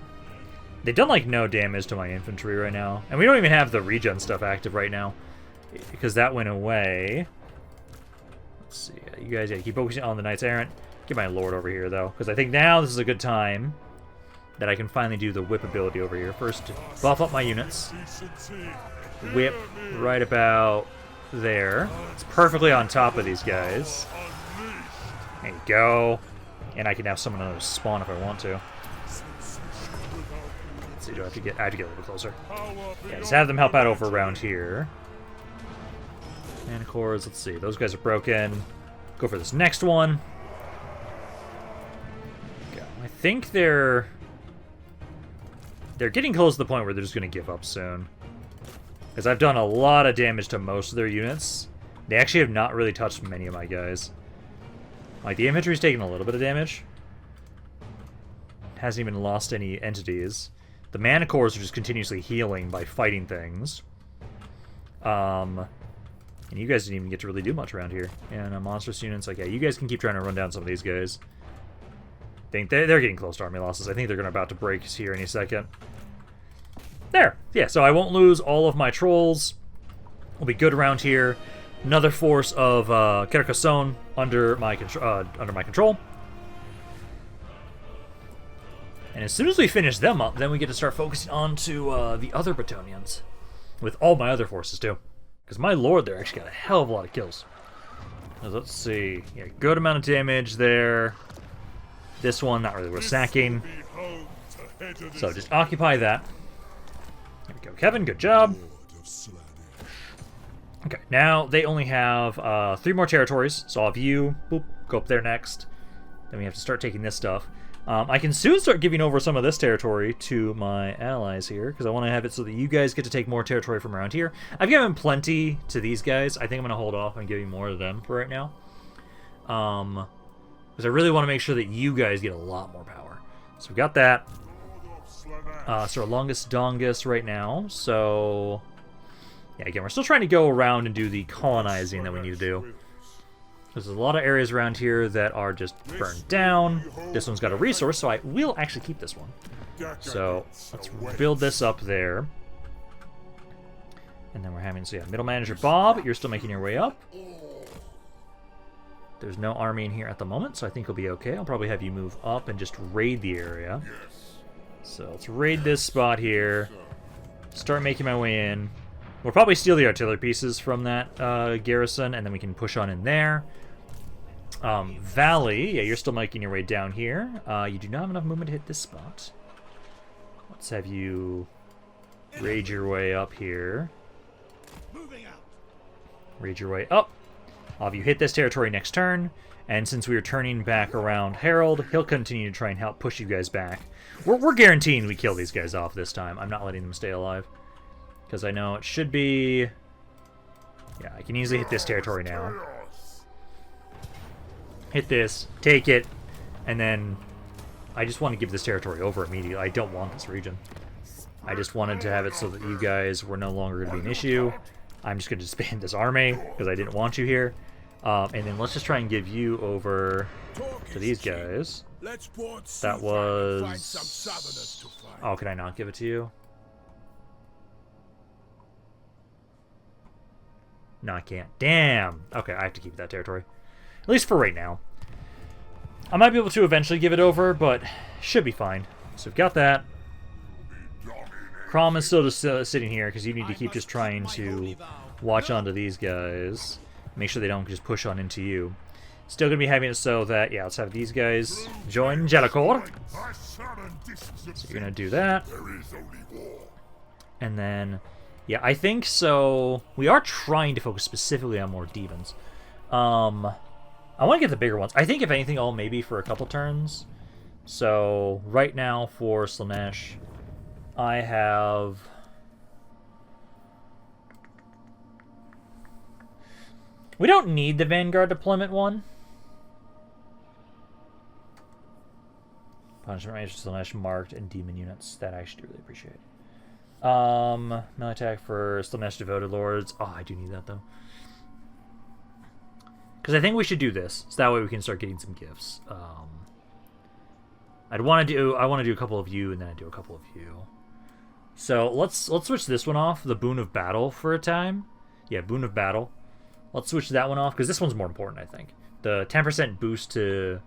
They've done, like, no damage to my infantry right now. And we don't even have the regen stuff active right now. Because that went away. Let's see. You guys, yeah, keep focusing on the Knights Errant. Get my lord over here, though. Because I think now this is a good time that I can finally do the whip ability over here. First, buff up my units. Whip right about there. It's perfectly on top of these guys. There you go. And I can now summon another spawn if I want to. Let's see, do I have to get a little closer? Yeah, just have them help out over around here. Mana cores, let's see. Those guys are broken. Go for this next one. Go. I think they're getting close to the point where they're just going to give up soon. Because I've done a lot of damage to most of their units. They actually have not really touched many of my guys. Like, the infantry's taken a little bit of damage. Hasn't even lost any entities. The mana cores are just continuously healing by fighting things. And you guys didn't even get to really do much around here. And monstrous units, like, yeah, you guys can keep trying to run down some of these guys. I think they're getting close to army losses. I think they're about to break here any second. There! Yeah, so I won't lose all of my trolls. We'll be good around here. Another force of Carcassonne under my control. And as soon as we finish them up, then we get to start focusing on to the other Bretonnians. With all my other forces, too. Because my lord there actually got a hell of a lot of kills. Let's see. Yeah, good amount of damage there. This one, not really worth sacking. So just occupy that. There we go, Kevin. Good job. Okay, now they only have 3 more territories. So I'll have you, boop, go up there next. Then we have to start taking this stuff. I can soon start giving over some of this territory to my allies here, because I want to have it so that you guys get to take more territory from around here. I've given plenty to these guys. I think I'm going to hold off on giving more to them for right now. Because I really want to make sure that you guys get a lot more power. So we've got that. So our longest dongus right now. So yeah, again, we're still trying to go around and do the colonizing that we need to do. There's a lot of areas around here that are just burned down. This one's got a resource, so I will actually keep this one. So let's build this up there. And then we're having, so yeah, middle manager Bob, you're still making your way up. There's no army in here at the moment, so I think you'll be okay. I'll probably have you move up and just raid the area. So let's raid this spot here. Start making my way in. We'll probably steal the artillery pieces from that garrison, and then we can push on in there. Valley, yeah, you're still making your way down here. You do not have enough movement to hit this spot. Let's have you raid your way up here. Raid your way up. I'll have you hit this territory next turn, and since we are turning back around Harold, he'll continue to try and help push you guys back. We're guaranteeing we kill these guys off this time. I'm not letting them stay alive. Because I know it should be... Yeah, I can easily hit this territory now. Hit this, take it, and then I just want to give this territory over immediately. I don't want this region. I just wanted to have it so that you guys were no longer going to be an issue. I'm just going to disband this army because I didn't want you here. And then let's just try and give you over to these guys. That was... Oh, can I not give it to you? No, I can't. Damn! Okay, I have to keep that territory. At least for right now. I might be able to eventually give it over, but should be fine. So we've got that. Crom is still just sitting here, because you need to keep just trying to watch onto these guys. Make sure they don't just push on into you. Still going to be having it so that, yeah, let's have these guys join Jellicore. So you're going to do that. And then... Yeah, I think so. We are trying to focus specifically on more demons. I want to get the bigger ones. I think, if anything, all maybe for a couple turns. So, right now for Slaanesh, I have... We don't need the Vanguard deployment one. Punishment range, Slaanesh marked, and demon units. That I actually really appreciate. Melee attack for Slaanesh Devoted Lords. Oh, I do need that, though. Because I think we should do this, so that way we can start getting some gifts. I want to do a couple of you, and then I do a couple of you. So let's switch this one off, the Boon of Battle, for a time. Yeah, Boon of Battle. Let's switch that one off, because this one's more important, I think. The 10% boost to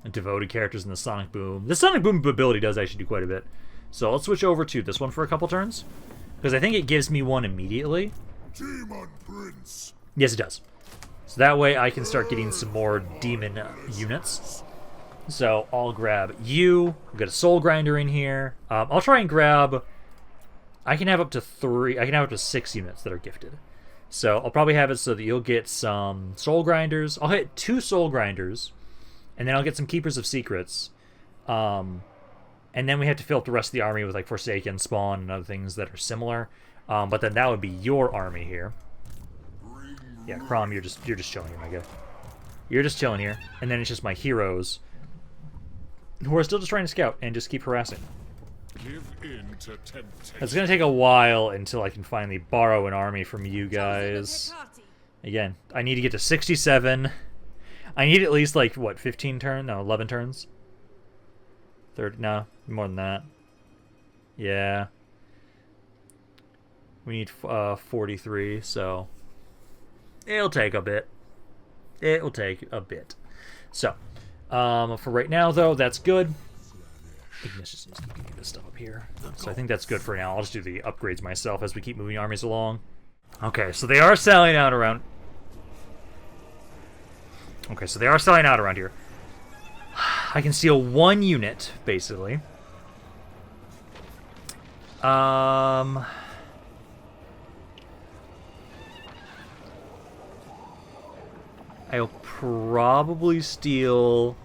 devoted characters in the Sonic Boom. The Sonic Boom ability does actually do quite a bit. So let's switch over to this one for a couple turns, because I think it gives me one immediately. Demon Prince. Yes, it does. So that way I can start getting some more demon units. So I'll grab you. I've got a Soul Grinder in here. I'll try and grab... I can have up to 3... I can have up to 6 units that are gifted. So I'll probably have it so that you'll get some Soul Grinders. I'll hit 2 Soul Grinders, and then I'll get some Keepers of Secrets. And then we have to fill up the rest of the army with, like, Forsaken, Spawn, and other things that are similar. But then that would be your army here. Yeah, Crom, you're just chilling here, my guy. You're just chilling here. And then it's just my heroes, who are still just trying to scout and just keep harassing. Give in to temptation. It's going to take a while until I can finally borrow an army from you guys. Again, I need to get to 67. I need at least, like, what, 15 turns? No, 11 turns? 30? No, more than that. Yeah. We need 43, so... It'll take a bit. It will take a bit. So, for right now, though, that's good. Ignatius needs to keep getting this stuff up here. So I think that's good for now. I'll just do the upgrades myself as we keep moving armies along. Okay, so they are selling out around... Okay, so they are selling out around here. I can steal 1 unit, basically. I'll probably steal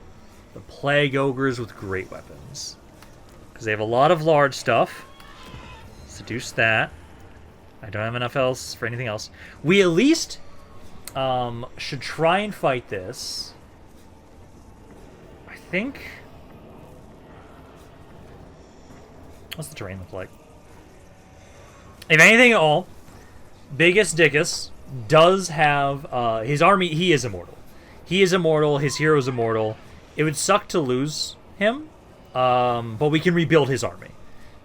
the Plague Ogres with great weapons, because they have a lot of large stuff. Seduce that. I don't have enough else for anything else. We at least should try and fight this. I think... What's the terrain look like? If anything at all, Biggest Dickus does have his army. He is immortal. He is immortal. His hero is immortal. It would suck to lose him, but we can rebuild his army.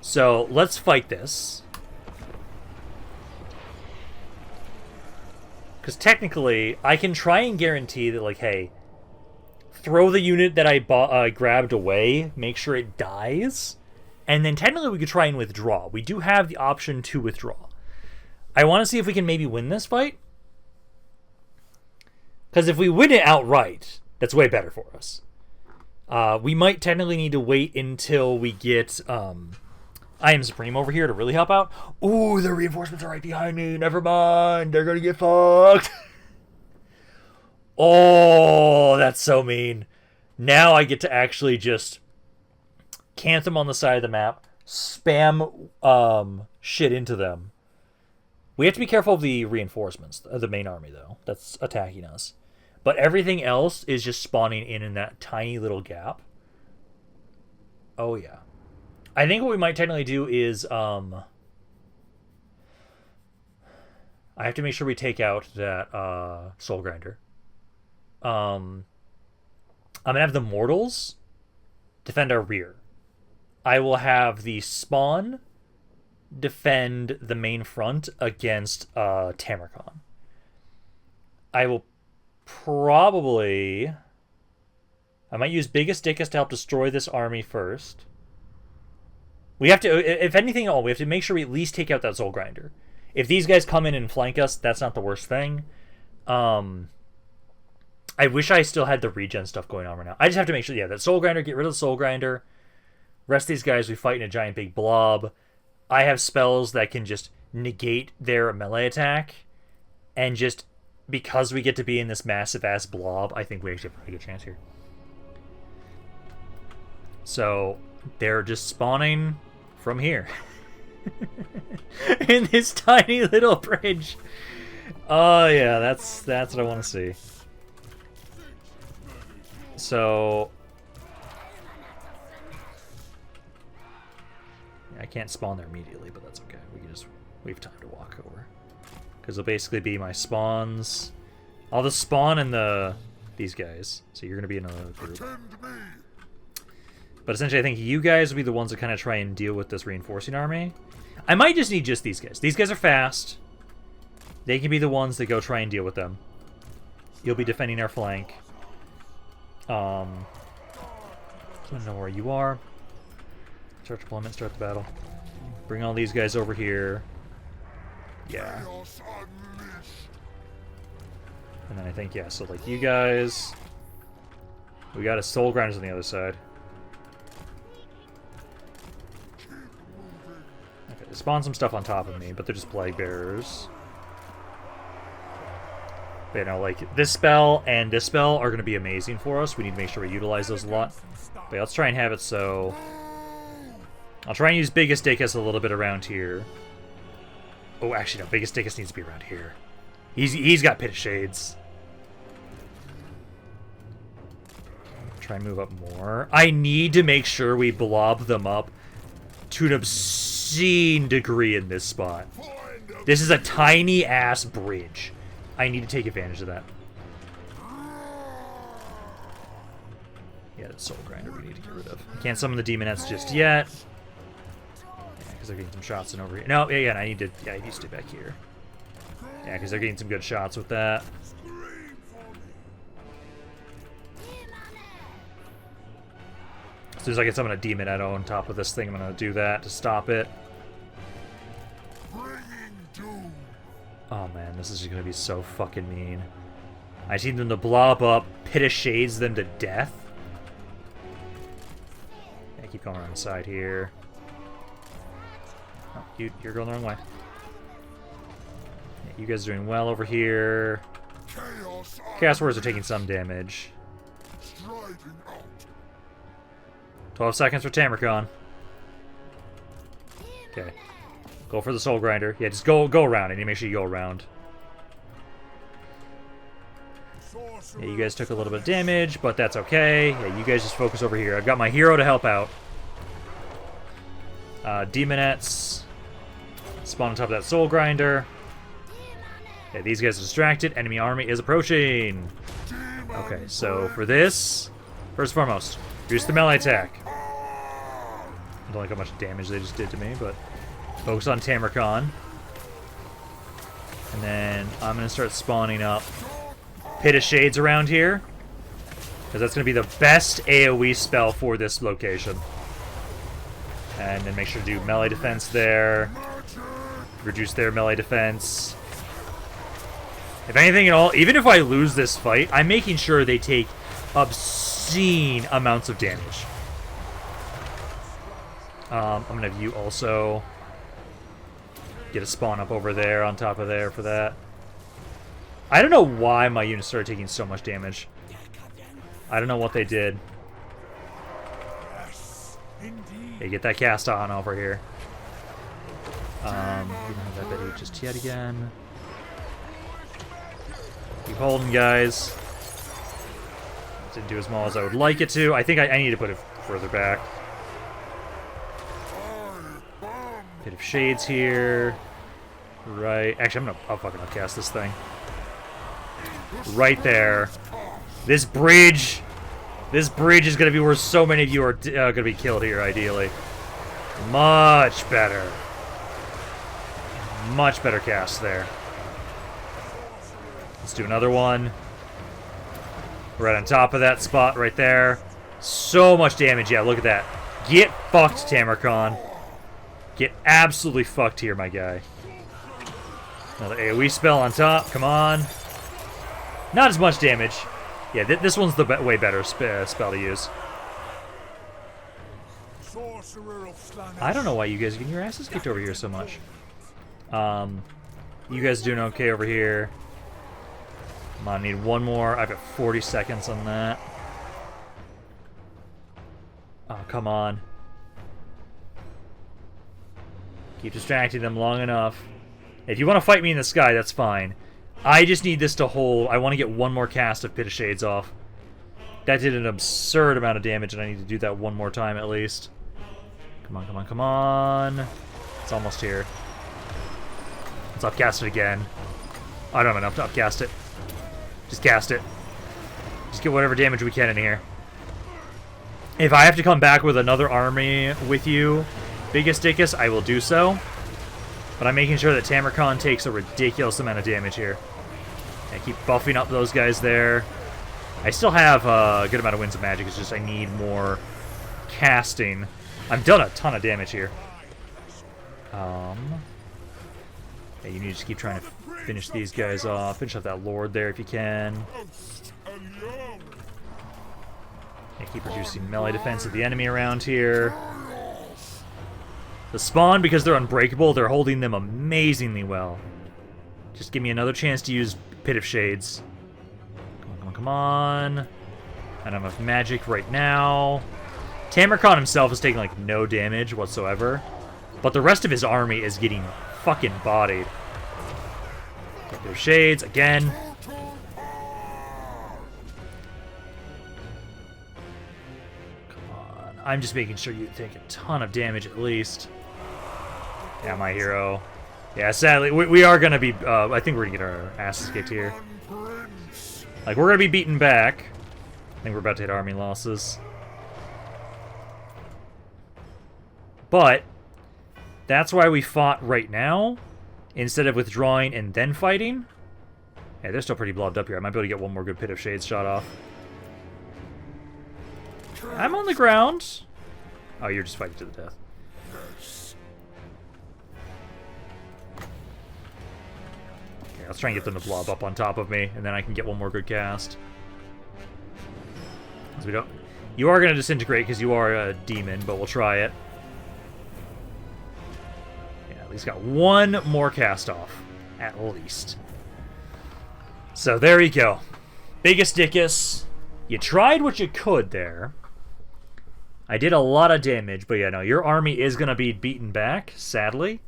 So let's fight this. Because technically, I can try and guarantee that, like, hey, throw the unit that I grabbed away, make sure it dies, and then technically we could try and withdraw. We do have the option to withdraw. I want to see if we can maybe win this fight. Because if we win it outright, that's way better for us. We might technically need to wait until we get I Am Supreme over here to really help out. Ooh, the reinforcements are right behind me. Never mind. They're going to get fucked. Oh, that's so mean. Now I get to actually just camp them on the side of the map, spam shit into them. We have to be careful of the reinforcements, the main army, though. That's attacking us. But everything else is just spawning in that tiny little gap. Oh, yeah. I think what we might technically do is, I have to make sure we take out that, Soul Grinder. I'm going to have the Mortals defend our rear. I will have the Spawn defend the main front against, Tamarcon. I will probably... I might use Biggest Dickus to help destroy this army first. We have to, if anything at all, we have to make sure we at least take out that Soul Grinder. If these guys come in and flank us, that's not the worst thing. I wish I still had the regen stuff going on right now. I just have to make sure, yeah, that Soul Grinder, get rid of the Soul Grinder. Rest of these guys, we fight in a giant big blob. I have spells that can just negate their melee attack. And just, because we get to be in this massive-ass blob, I think we actually have a pretty good chance here. So, they're just spawning from here. In this tiny little bridge. Oh, yeah, that's what I want to see. So... I can't spawn there immediately, but that's okay. We have time to walk over. Because they'll basically be my spawns. I'll just spawn in these guys. So you're going to be in a group. But essentially, I think you guys will be the ones that kind of try and deal with this reinforcing army. I might just need just these guys. These guys are fast. They can be the ones that go try and deal with them. You'll be defending our flank. I don't know where you are. Start deployment, start the battle. Bring all these guys over here. Yeah. And then I think, yeah, so like you guys... We got a Soul Grinders on the other side. Okay, they spawn some stuff on top of me, but they're just Plague Bearers. But, you know, like, this spell and this spell are going to be amazing for us. We need to make sure we utilize those a lot. But yeah, let's try and have it so... I'll try and use Biggest Dickus a little bit around here. Oh, actually, no. Biggest Dickus needs to be around here. He's got Pit of Shades. Try and move up more. I need to make sure we blob them up to an obscene degree in this spot. This is a tiny-ass bridge. I need to take advantage of that. Yeah, that Soul Grinder we need to get rid of. Can't summon the Demonettes just yet. Because they're getting some shots in over here. No, yeah, I need to stay back here. Yeah, because they're getting some good shots with that. As soon as I get summon a Demonette on top of this thing, I'm going to do that to stop it. Oh man, this is just going to be so fucking mean. I just need them to blob up, Pit of Shades them to death. Yeah, keep going around the side here. Oh, you're going the wrong way. Yeah, you guys are doing well over here. Chaos Warriors are taking some damage. 12 seconds for Tamarcon. Okay. Go for the Soul Grinder. Yeah, just go around. I need to make sure you go around. Yeah, you guys took a little bit of damage, but that's okay. Yeah, you guys just focus over here. I've got my hero to help out. Demonettes. Spawn on top of that Soul Grinder. Yeah, these guys are distracted. Enemy army is approaching. Okay, so for this, first and foremost, reduce the melee attack. I don't like how much damage they just did to me, but focus on Tamarcon. And then I'm going to start spawning up Pit of Shades around here, because that's going to be the best AoE spell for this location. And then make sure to do melee defense there. Reduce their melee defense. If anything at all, even if I lose this fight, I'm making sure they take obscene amounts of damage. I'm going to have you also get a spawn up over there on top of there for that. I don't know why my units started taking so much damage. I don't know what they did. Hey, get that cast on over here. We don't have that bit just yet again. Keep holding, guys. Didn't do as well as I would like it to. I think I need to put it further back. Bit of shades here. Right. Actually, I'll fucking upcast this thing. Right there. This bridge is going to be where so many of you are going to be killed here, ideally. Much better. Much better cast there. Let's do another one. Right on top of that spot right there. So much damage. Yeah, look at that. Get fucked, Tamarcon. Get absolutely fucked here, my guy. Another AoE spell on top. Come on. Not as much damage. Yeah, this one's the way better spell to use. I don't know why you guys are getting your asses kicked over here so much. You guys are doing okay over here. I'm gonna need one more. I've got 40 seconds on that. Oh, come on. Keep distracting them long enough. If you want to fight me in the sky, that's fine. I just need this to hold. I want to get one more cast of Pit of Shades off. That did an absurd amount of damage, and I need to do that one more time at least. Come on, come on, come on. It's almost here. Let's upcast it again. I don't have enough to upcast it. Just cast it. Just get whatever damage we can in here. If I have to come back with another army with you, Biggest Dickus, I will do so. But I'm making sure that Tamarcon takes a ridiculous amount of damage here. I keep buffing up those guys there. I still have a good amount of Winds of Magic, it's just I need more casting. I've done a ton of damage here. Yeah, you need to just keep trying to finish these guys off. Finish off that Lord there if you can. Yeah, keep reducing melee defense of the enemy around here. The spawn, because they're unbreakable, they're holding them amazingly well. Just give me another chance to use Pit of Shades. Come on, come on, come on. I don't have enough magic right now. Tamarcon himself is taking, like, no damage whatsoever. But the rest of his army is getting fucking bodied. Pit of Shades, again. Come on. I'm just making sure you take a ton of damage at least. Yeah, my hero. Yeah, sadly, we are going to be... I think we're going to get our asses kicked here. Like, we're going to be beaten back. I think we're about to hit army losses. But, that's why we fought right now, instead of withdrawing and then fighting. Yeah, they're still pretty blobbed up here. I might be able to get one more good Pit of Shades shot off. I'm on the ground. Oh, you're just fighting to the death. Let's try and get them to blob up on top of me, and then I can get one more good cast. Because we don't... You are going to disintegrate because you are a demon, but we'll try it. Yeah, at least got one more cast off. At least. So there you go. Biggest Dickus. You tried what you could there. I did a lot of damage, but yeah, no, your army is going to be beaten back, sadly.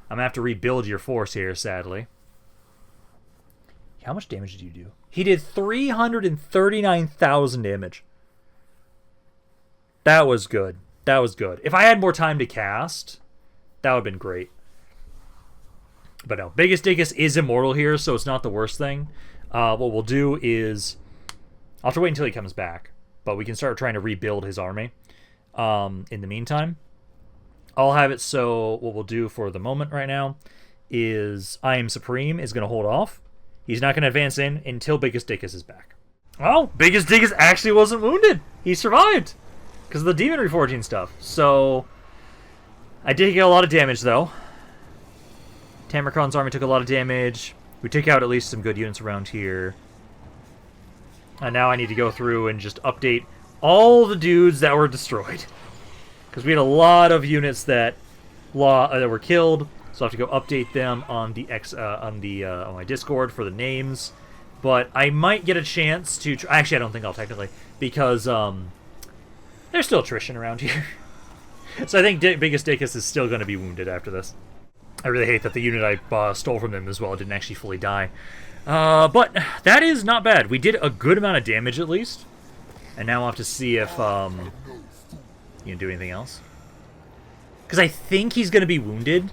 I'm going to have to rebuild your force here, sadly. How much damage did you do? He did 339,000 damage. That was good. That was good. If I had more time to cast, that would have been great. But no, Biggest Dickus is immortal here, so it's not the worst thing. What we'll do is... I'll have to wait until he comes back, but we can start trying to rebuild his army. In the meantime, I'll have it so what we'll do for the moment right now is I Am Supreme is going to hold off. He's not going to advance in until Biggest Dickus is back. Oh, Biggest Dickus actually wasn't wounded. He survived because of the demon reforging stuff. So I did get a lot of damage, though. Tamarkon's army took a lot of damage. We took out at least some good units around here. And now I need to go through and just update all the dudes that were destroyed. Because we had a lot of units that were killed, so I have to go update them on the on my Discord for the names. But I might get a chance to... Actually, I don't think I'll technically, because there's still attrition around here. So I think Biggest Dickus is still going to be wounded after this. I really hate that the unit I stole from him as well didn't actually fully die. But that is not bad. We did a good amount of damage at least. And now I'll have to see if you can do anything else. Because I think he's going to be wounded.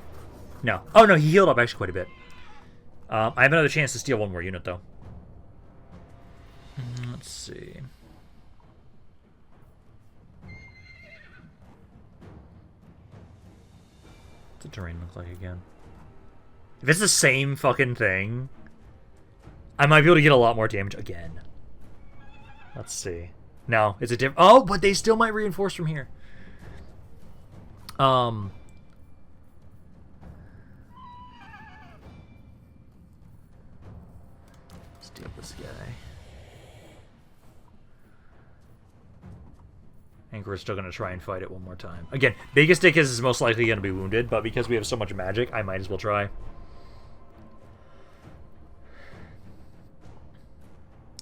No. Oh, no, he healed up actually quite a bit. I have another chance to steal one more unit, though. Let's see. What's the terrain look like again? If it's the same fucking thing, I might be able to get a lot more damage again. Let's see. No, it's a different... Oh, but they still might reinforce from here. Steal this guy. I think we're still going to try and fight it one more time. Again, Biggest Dickus is most likely going to be wounded, but because we have so much magic, I might as well try.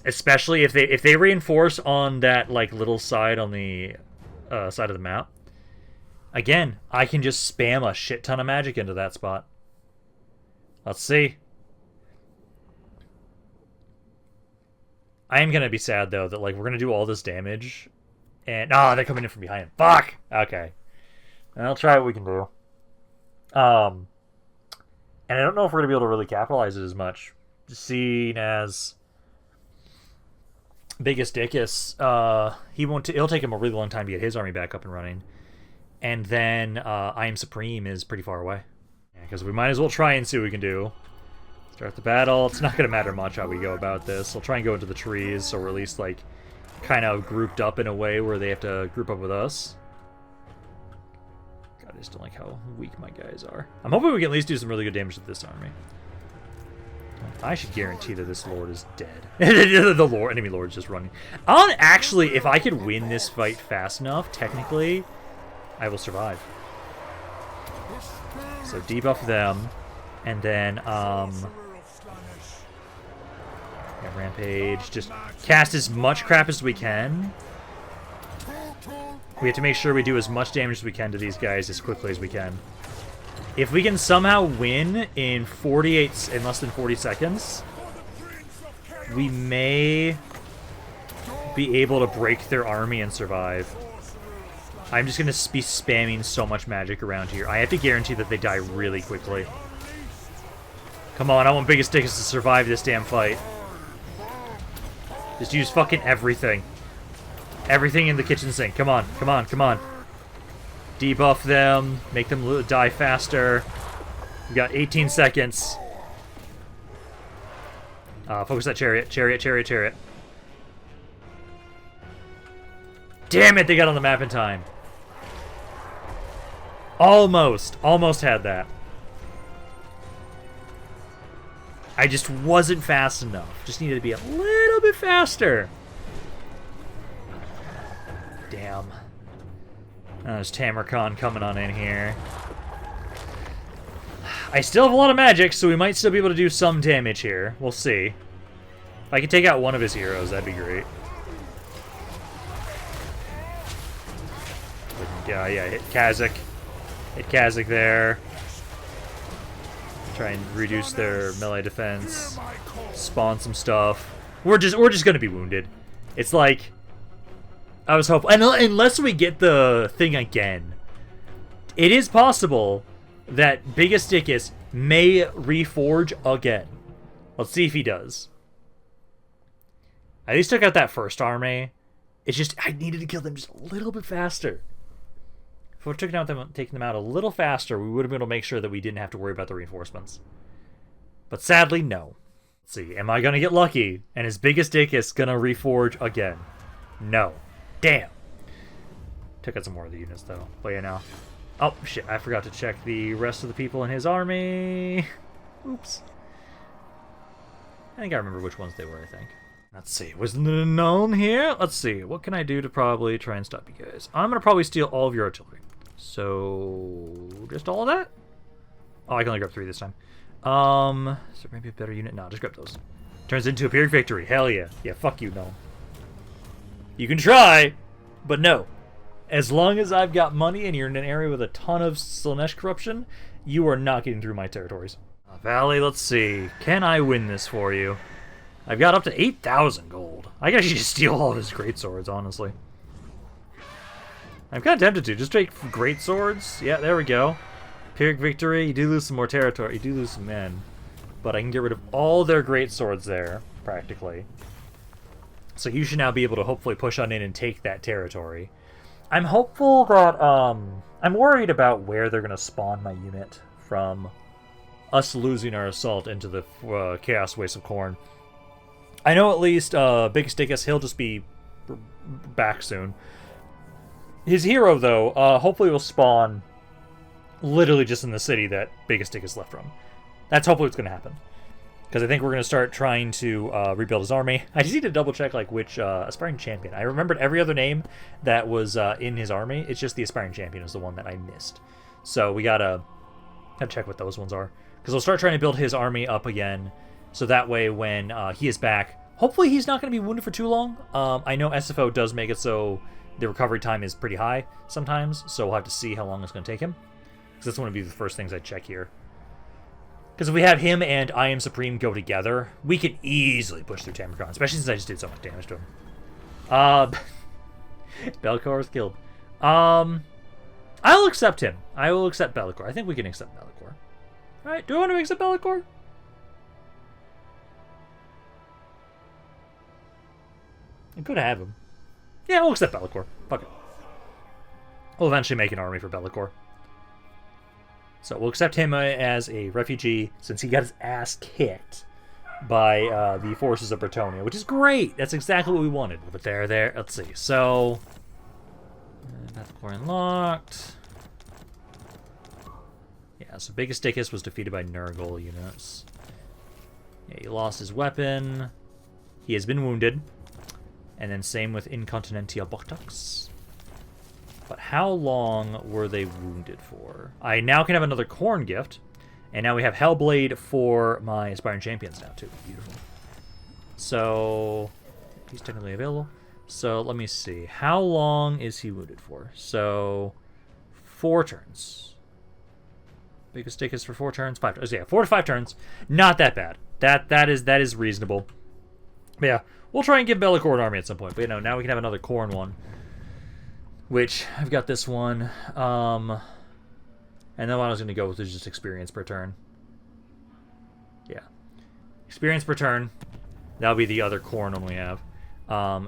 Especially if they reinforce on that like little side on the side of the map. Again, I can just spam a shit ton of magic into that spot. Let's see. I am going to be sad, though, that like we're going to do all this damage. And, oh, they're coming in from behind. Fuck! Okay. I'll try what we can do. And I don't know if we're going to be able to really capitalize it as much. Seeing as Biggest Dickus, it'll take him a really long time to get his army back up and running. And then I Am Supreme is pretty far away. Because we might as well try and see what we can do. Start the battle. It's not going to matter much how we go about this. We'll try and go into the trees, so we're at least, like, kind of grouped up in a way where they have to group up with us. God, I just don't like how weak my guys are. I'm hoping we can at least do some really good damage to this army. I should guarantee that this lord is dead. The enemy lord is just running. Actually, if I could win this fight fast enough, technically, I will survive. So debuff them, and then yeah, Rampage. Just cast as much crap as we can. We have to make sure we do as much damage as we can to these guys as quickly as we can. If we can somehow win in less than 40 seconds, we may be able to break their army and survive. I'm just going to be spamming so much magic around here. I have to guarantee that they die really quickly. Come on, I want Biggest Dickus to survive this damn fight. Just use fucking everything. Everything in the kitchen sink. Come on, come on, come on. Debuff them. Make them die faster. We got 18 seconds. Focus that chariot. Chariot, chariot, chariot. Damn it, they got on the map in time. Almost. Almost had that. I just wasn't fast enough. Just needed to be a little bit faster. Damn. There's Tamarkon coming on in here. I still have a lot of magic, so we might still be able to do some damage here. We'll see. If I could take out one of his heroes, that'd be great. Yeah, hit Kazakh. Hit Kazakh there. Try and reduce their melee defense. Spawn some stuff. We're just gonna be wounded. It's like I was hoping, unless we get the thing again, it is possible that Biggest Dickus may reforge again. Let's see if he does. I at least took out that first army. It's just I needed to kill them just a little bit faster. If we took taking them out a little faster, we would have been able to make sure that we didn't have to worry about the reinforcements. But sadly, no. Let's see, am I going to get lucky? And is Biggest Dickus going to reforge again? No. Damn. Took out some more of the units, though. But yeah, now. Oh, shit, I forgot to check the rest of the people in his army. Oops. I think I remember which ones they were, I think. Let's see. Wasn't it known here? Let's see. What can I do to probably try and stop you guys? I'm going to probably steal all of your artillery. So, just all of that? Oh, I can only grab 3 this time. Is there maybe a better unit? No, just grab those. Turns into a Pyrrhic victory. Hell yeah. Yeah, fuck you, no. You can try, but no. As long as I've got money and you're in an area with a ton of Slaanesh corruption, you are not getting through my territories. Valley, let's see. Can I win this for you? I've got up to 8,000 gold. I can actually just steal all of his greatswords, honestly. I'm kind of tempted to. Just take greatswords. Yeah, there we go. Pyrrhic victory. You do lose some more territory. You do lose some men. But I can get rid of all their greatswords there, practically. So you should now be able to hopefully push on in and take that territory. I'm hopeful that, I'm worried about where they're going to spawn my unit from us losing our assault into the Chaos Waste of Khorne. I know at least Big Stickus, he'll just be back soon. His hero, though, hopefully will spawn literally just in the city that Big Stickus left from. That's hopefully what's going to happen. Because I think we're going to start trying to rebuild his army. I just need to double check like which Aspiring Champion. I remembered every other name that was in his army. It's just the Aspiring Champion is the one that I missed. So we gotta check what those ones are. Because we'll start trying to build his army up again. So that way when he is back, hopefully he's not going to be wounded for too long. I know SFO does make it so the recovery time is pretty high sometimes. So we'll have to see how long it's going to take him. Because that's one of the first things I check here. Because if we have him and I Am Supreme go together, we can easily push through Tamargon, especially since I just did so much damage to him. Bellicor is killed. I'll accept him. I will accept Bellicor. I think we can accept Bellicor. Alright, do I want to accept Bellicor? I could have him. Yeah, we'll accept Bellicor. Fuck it. We'll eventually make an army for Bellicor. So we'll accept him as a refugee since he got his ass kicked by the forces of Bretonnia, which is great. That's exactly what we wanted. But there. Let's see. So, Bellicor unlocked. Yeah, so Biggest Dickus was defeated by Nurgle units. Yeah, he lost his weapon. He has been wounded. And then same with Incontinentia Botox. But how long were they wounded for? I now can have another Khorne gift. And now we have Hellblade for my Aspiring Champions now, too. Beautiful. So, he's technically available. So, let me see. How long is he wounded for? So, 4 turns. Biggest Stick is for 4 turns. 5 turns. Yeah, 4 to 5 turns. Not that bad. That is reasonable. But yeah, we'll try and give Bellicor an army at some point. But, you know, now we can have another Khorne one. Which, I've got this one. And then what I was going to go with is just experience per turn. Yeah. Experience per turn. That'll be the other Khorne one we have.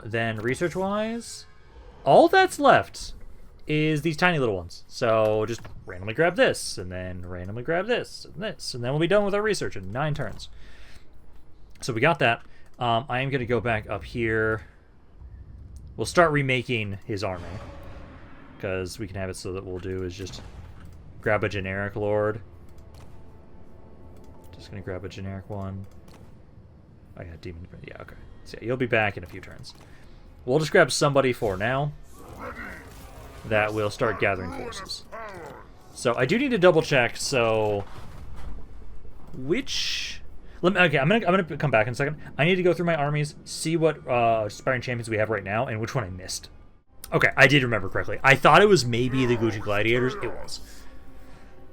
Then, research-wise, all that's left is these tiny little ones. So, just randomly grab this, and then randomly grab this, and this. And then we'll be done with our research in 9 turns. So, we got that. I am going to go back up here. We'll start remaking his army. Because we can have it so that we'll do is just grab a generic lord. Just going to grab a generic one. Oh, yeah, demon. Yeah, okay. So, yeah, you'll be back in a few turns. We'll just grab somebody for now that will start gathering forces. So, I do need to double check, so... Which... Okay, I'm gonna come back in a second. I need to go through my armies, see what Aspiring Champions we have right now, and which one I missed. Okay, I did remember correctly. I thought it was maybe the Gucci Gladiators. It was.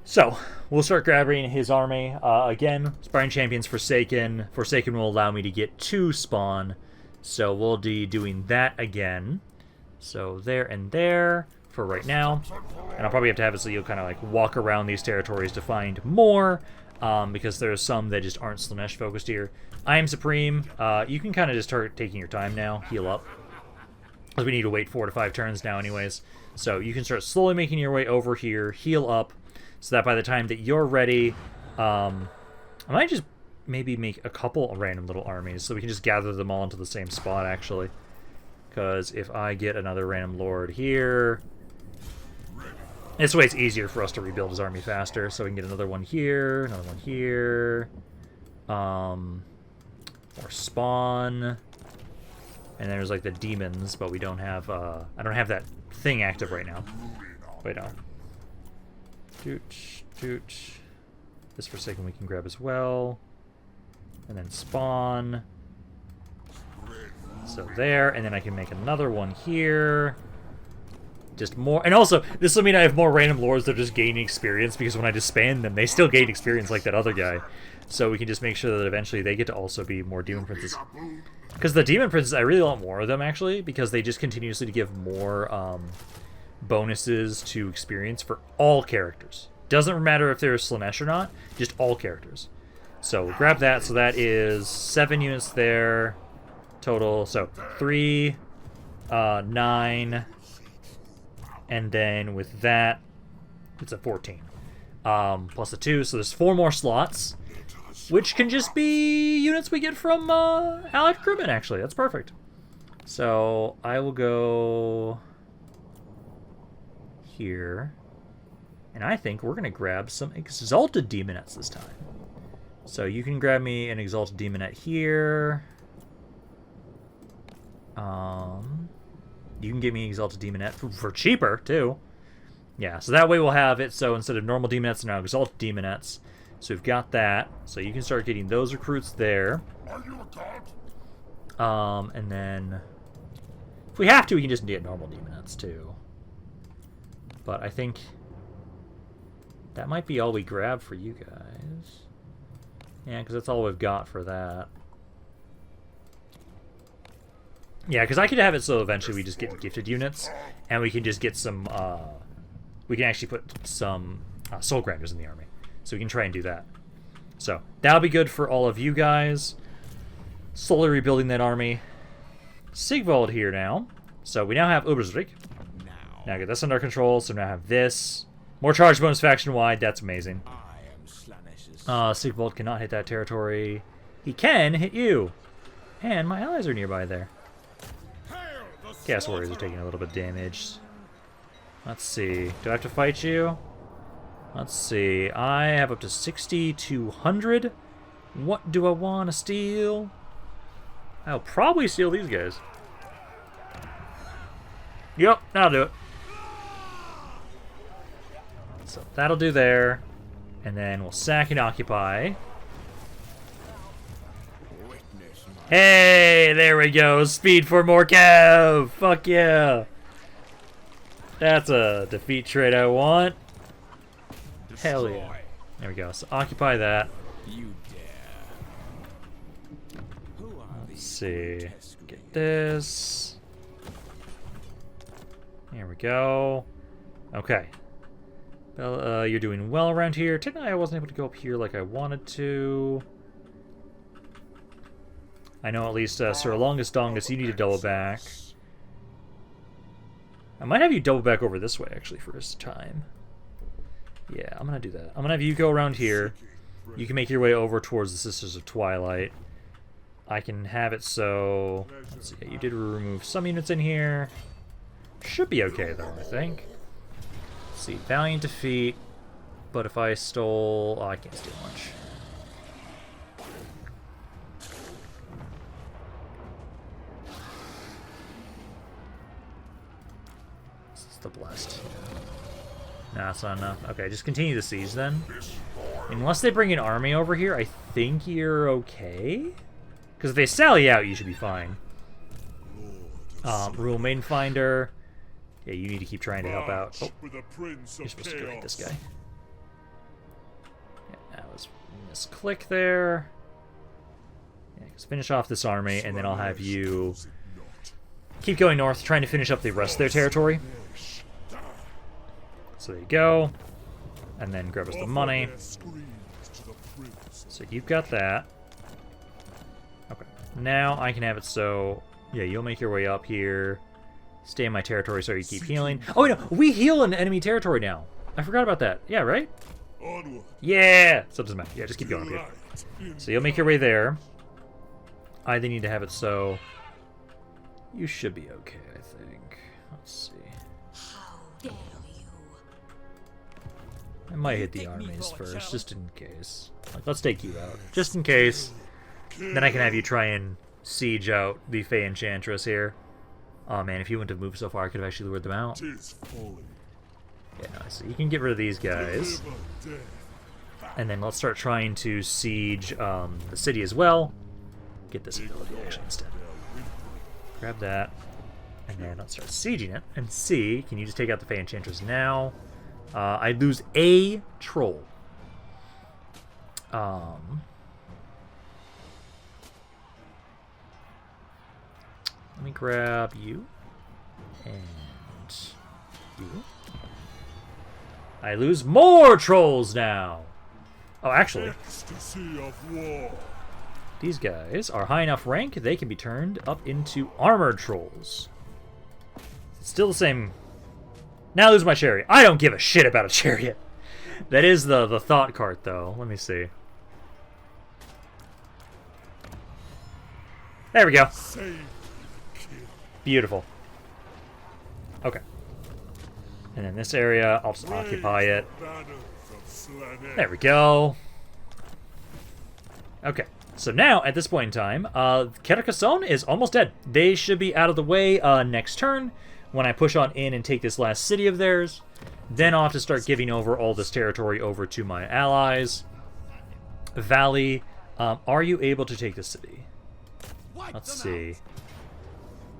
So, we'll start grabbing his army. Again, Aspiring Champions Forsaken. Forsaken will allow me to get 2 spawn. So, we'll be doing that again. So, there and there for right now. And I'll probably have to have it so you'll kind of like walk around these territories to find more. Because there's some that just aren't Slaanesh focused here. I Am Supreme. You can kind of just start taking your time now. Heal up. Because we need to wait 4 to 5 turns now anyways. So you can start slowly making your way over here. Heal up. So that by the time that you're ready... I might just maybe make a couple random little armies. So we can just gather them all into the same spot actually. Because if I get another random lord here... This way it's easier for us to rebuild his army faster, so we can get another one here, another one here. More spawn. And then there's like the demons, but we don't have, I don't have that thing active right now. Wait, no. Tooch, tooch. This Forsaken we can grab as well. And then spawn. So there, and then I can make another one here. Just more, and also, this will mean I have more random lords that are just gaining experience, because when I disband them, they still gain experience like that other guy. So we can just make sure that eventually they get to also be more Demon Princes. Because the Demon Princes, I really want more of them, actually, because they just continuously give more bonuses to experience for all characters. Doesn't matter if they're Slaanesh or not, just all characters. So we'll grab that, so that is 7 units there total. So 3, 9... and then with that, it's a 14. Plus a 2, so there's 4 more slots, which can just be units we get from allied recruitment, actually. That's perfect. So I will go here, and I think we're going to grab some Exalted Demonettes this time. So you can grab me an Exalted Demonette here. You can give me Exalted Demonette for cheaper, too. Yeah, so that way we'll have it, so instead of normal Demonettes, now Exalted Demonettes. So we've got that. So you can start getting those recruits there. Are you a god? And then... if we have to, we can just get normal Demonettes, too. But I think... that might be all we grab for you guys. Yeah, because that's all we've got for that. Yeah, because I could have it so eventually we just get gifted units, and we can just get some, we can actually put some Soul Grinders in the army. So we can try and do that. So, that'll be good for all of you guys. Slowly rebuilding that army. Sigvald here now. So we now have Ubersrick. Now get this under control, so now I have this. More charge bonus faction-wide, that's amazing. Sigvald cannot hit that territory. He can hit you. And my allies are nearby there. Chaos Warriors are taking a little bit of damage. Let's see. Do I have to fight you? Let's see. I have up to 6,200. What do I want to steal? I'll probably steal these guys. Yep, that'll do it. So that'll do there. And then we'll sack and occupy. Hey, there we go. Speed for more cav. Fuck yeah. That's a defeat trait I want. Hell yeah. There we go. So occupy that. Let's see. Get this. There we go. Okay. Well, you're doing well around here. Technically, I wasn't able to go up here like I wanted to. I know at least Sir Longus Dongus, you need to double back. I might have you double back over this way, actually, for this time. Yeah, I'm going to do that. I'm going to have you go around here. You can make your way over towards the Sisters of Twilight. I can have it so... let's see, you did remove some units in here. Should be okay, though, I think. Let's see, Valiant Defeat. But if I stole... oh, I can't steal much. The blessed. No, that's not enough. Okay, just continue the siege then. Unless they bring an army over here, I think you're okay. Because if they sally out, you should be fine. Rule Maiden Finder. Yeah, you need to keep trying to help out. Oh, you're supposed to go hit this guy. Yeah, that was misclick there. Yeah, just finish off this army, and then I'll have you keep going north, trying to finish up the rest of their territory. So there you go. And then grab us the money. So you've got that. Okay. Now I can have it so... yeah, you'll make your way up here. Stay in my territory so you keep healing. Oh, wait, no. We heal in enemy territory now. I forgot about that. Yeah, right? Yeah! So it doesn't matter. Yeah, just keep going up here. So you'll make your way there. I then need to have it so... you should be okay, I think. Let's see. How dare you? might hit the armies first, just in case. Like, let's take you out, just in case. Then I can have you try and siege out the Fey Enchantress here. Oh man, if you wouldn't have moved so far, I could have actually lured them out. Yeah, so you can get rid of these guys. And then let's start trying to siege the city as well. Get this ability actually instead. Grab that. And then let's start sieging it and see. Can you just take out the Fey Enchantress now? I lose a troll. Let me grab you. And you. I lose more trolls now. Oh, actually, these guys are high enough rank, they can be turned up into armored trolls. It's still the same. Now I lose my chariot. I don't give a shit about a chariot. That is the thought cart, though. Let me see. There we go. Beautiful. Okay. And in this area, I'll just occupy it. There we go. Okay. So now, at this point in time, cataclysmic is almost dead. They should be out of the way next turn when I push on in and take this last city of theirs. Then I'll have to start giving over all this territory over to my allies. Valley, are you able to take this city? Let's see.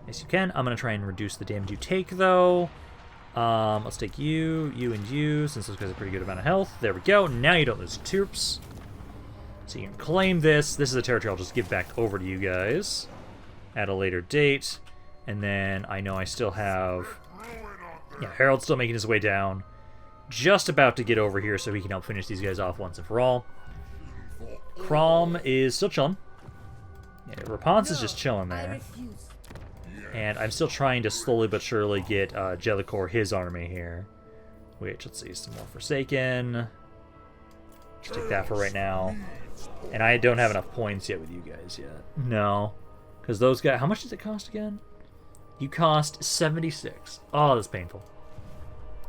Yes, you can. I'm going to try and reduce the damage you take, though. Let's take you, you, and you, since those guys have a pretty good amount of health. There we go. Now you don't lose troops. So you can claim this. This is a territory I'll just give back over to you guys at a later date. And then I know I still have... Yeah, Harold's still making his way down. Just about to get over here so he can help finish these guys off once and for all. Crom is still chilling. Yeah, Rapunzel's is just chilling there. And I'm still trying to slowly but surely get Jellicor his army here. Which, let's see, some more Forsaken. Just take that for right now. And I don't have enough points yet with you guys yet. No. Because those guys... How much does it cost again? You cost 76. Oh, that's painful.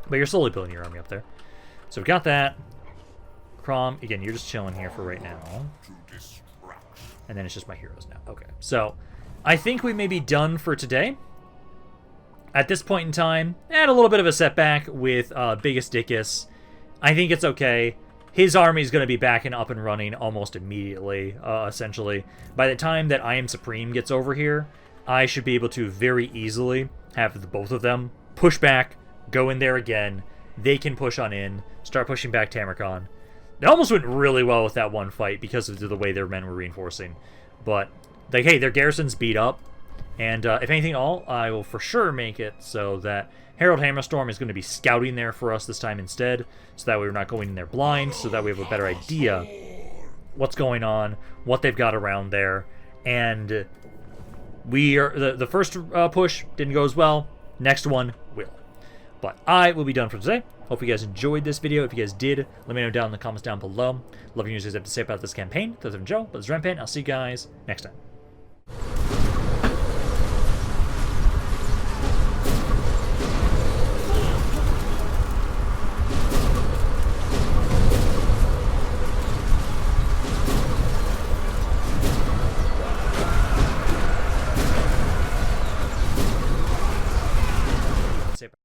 But you're slowly building your army up there. So we got that. Crom, again, you're just chilling here for right now. And then it's just my heroes now. Okay, so I think we may be done for today. At this point in time, had a little bit of a setback with Biggest Dickus. I think it's okay. His army is going to be back and up and running almost immediately, essentially. By the time that I Am Supreme gets over here, I should be able to very easily have the both of them push back, go in there again. They can push on in, start pushing back Tamarkon. It almost went really well with that one fight because of the way their men were reinforcing. But, like, hey, their garrison's beat up. And if anything at all, I will for sure make it so that Harold Hammerstorm is going to be scouting there for us this time instead. So that way we're not going in there blind. So that we have a better idea what's going on, what they've got around there. And we are the first push didn't go as well. Next one will. But I will be done for today. Hope you guys enjoyed this video. If you guys did, let me know down in the comments down below. Love you guys have to say about this campaign. That's Joe, but this is Rampaned. I'll see you guys next time.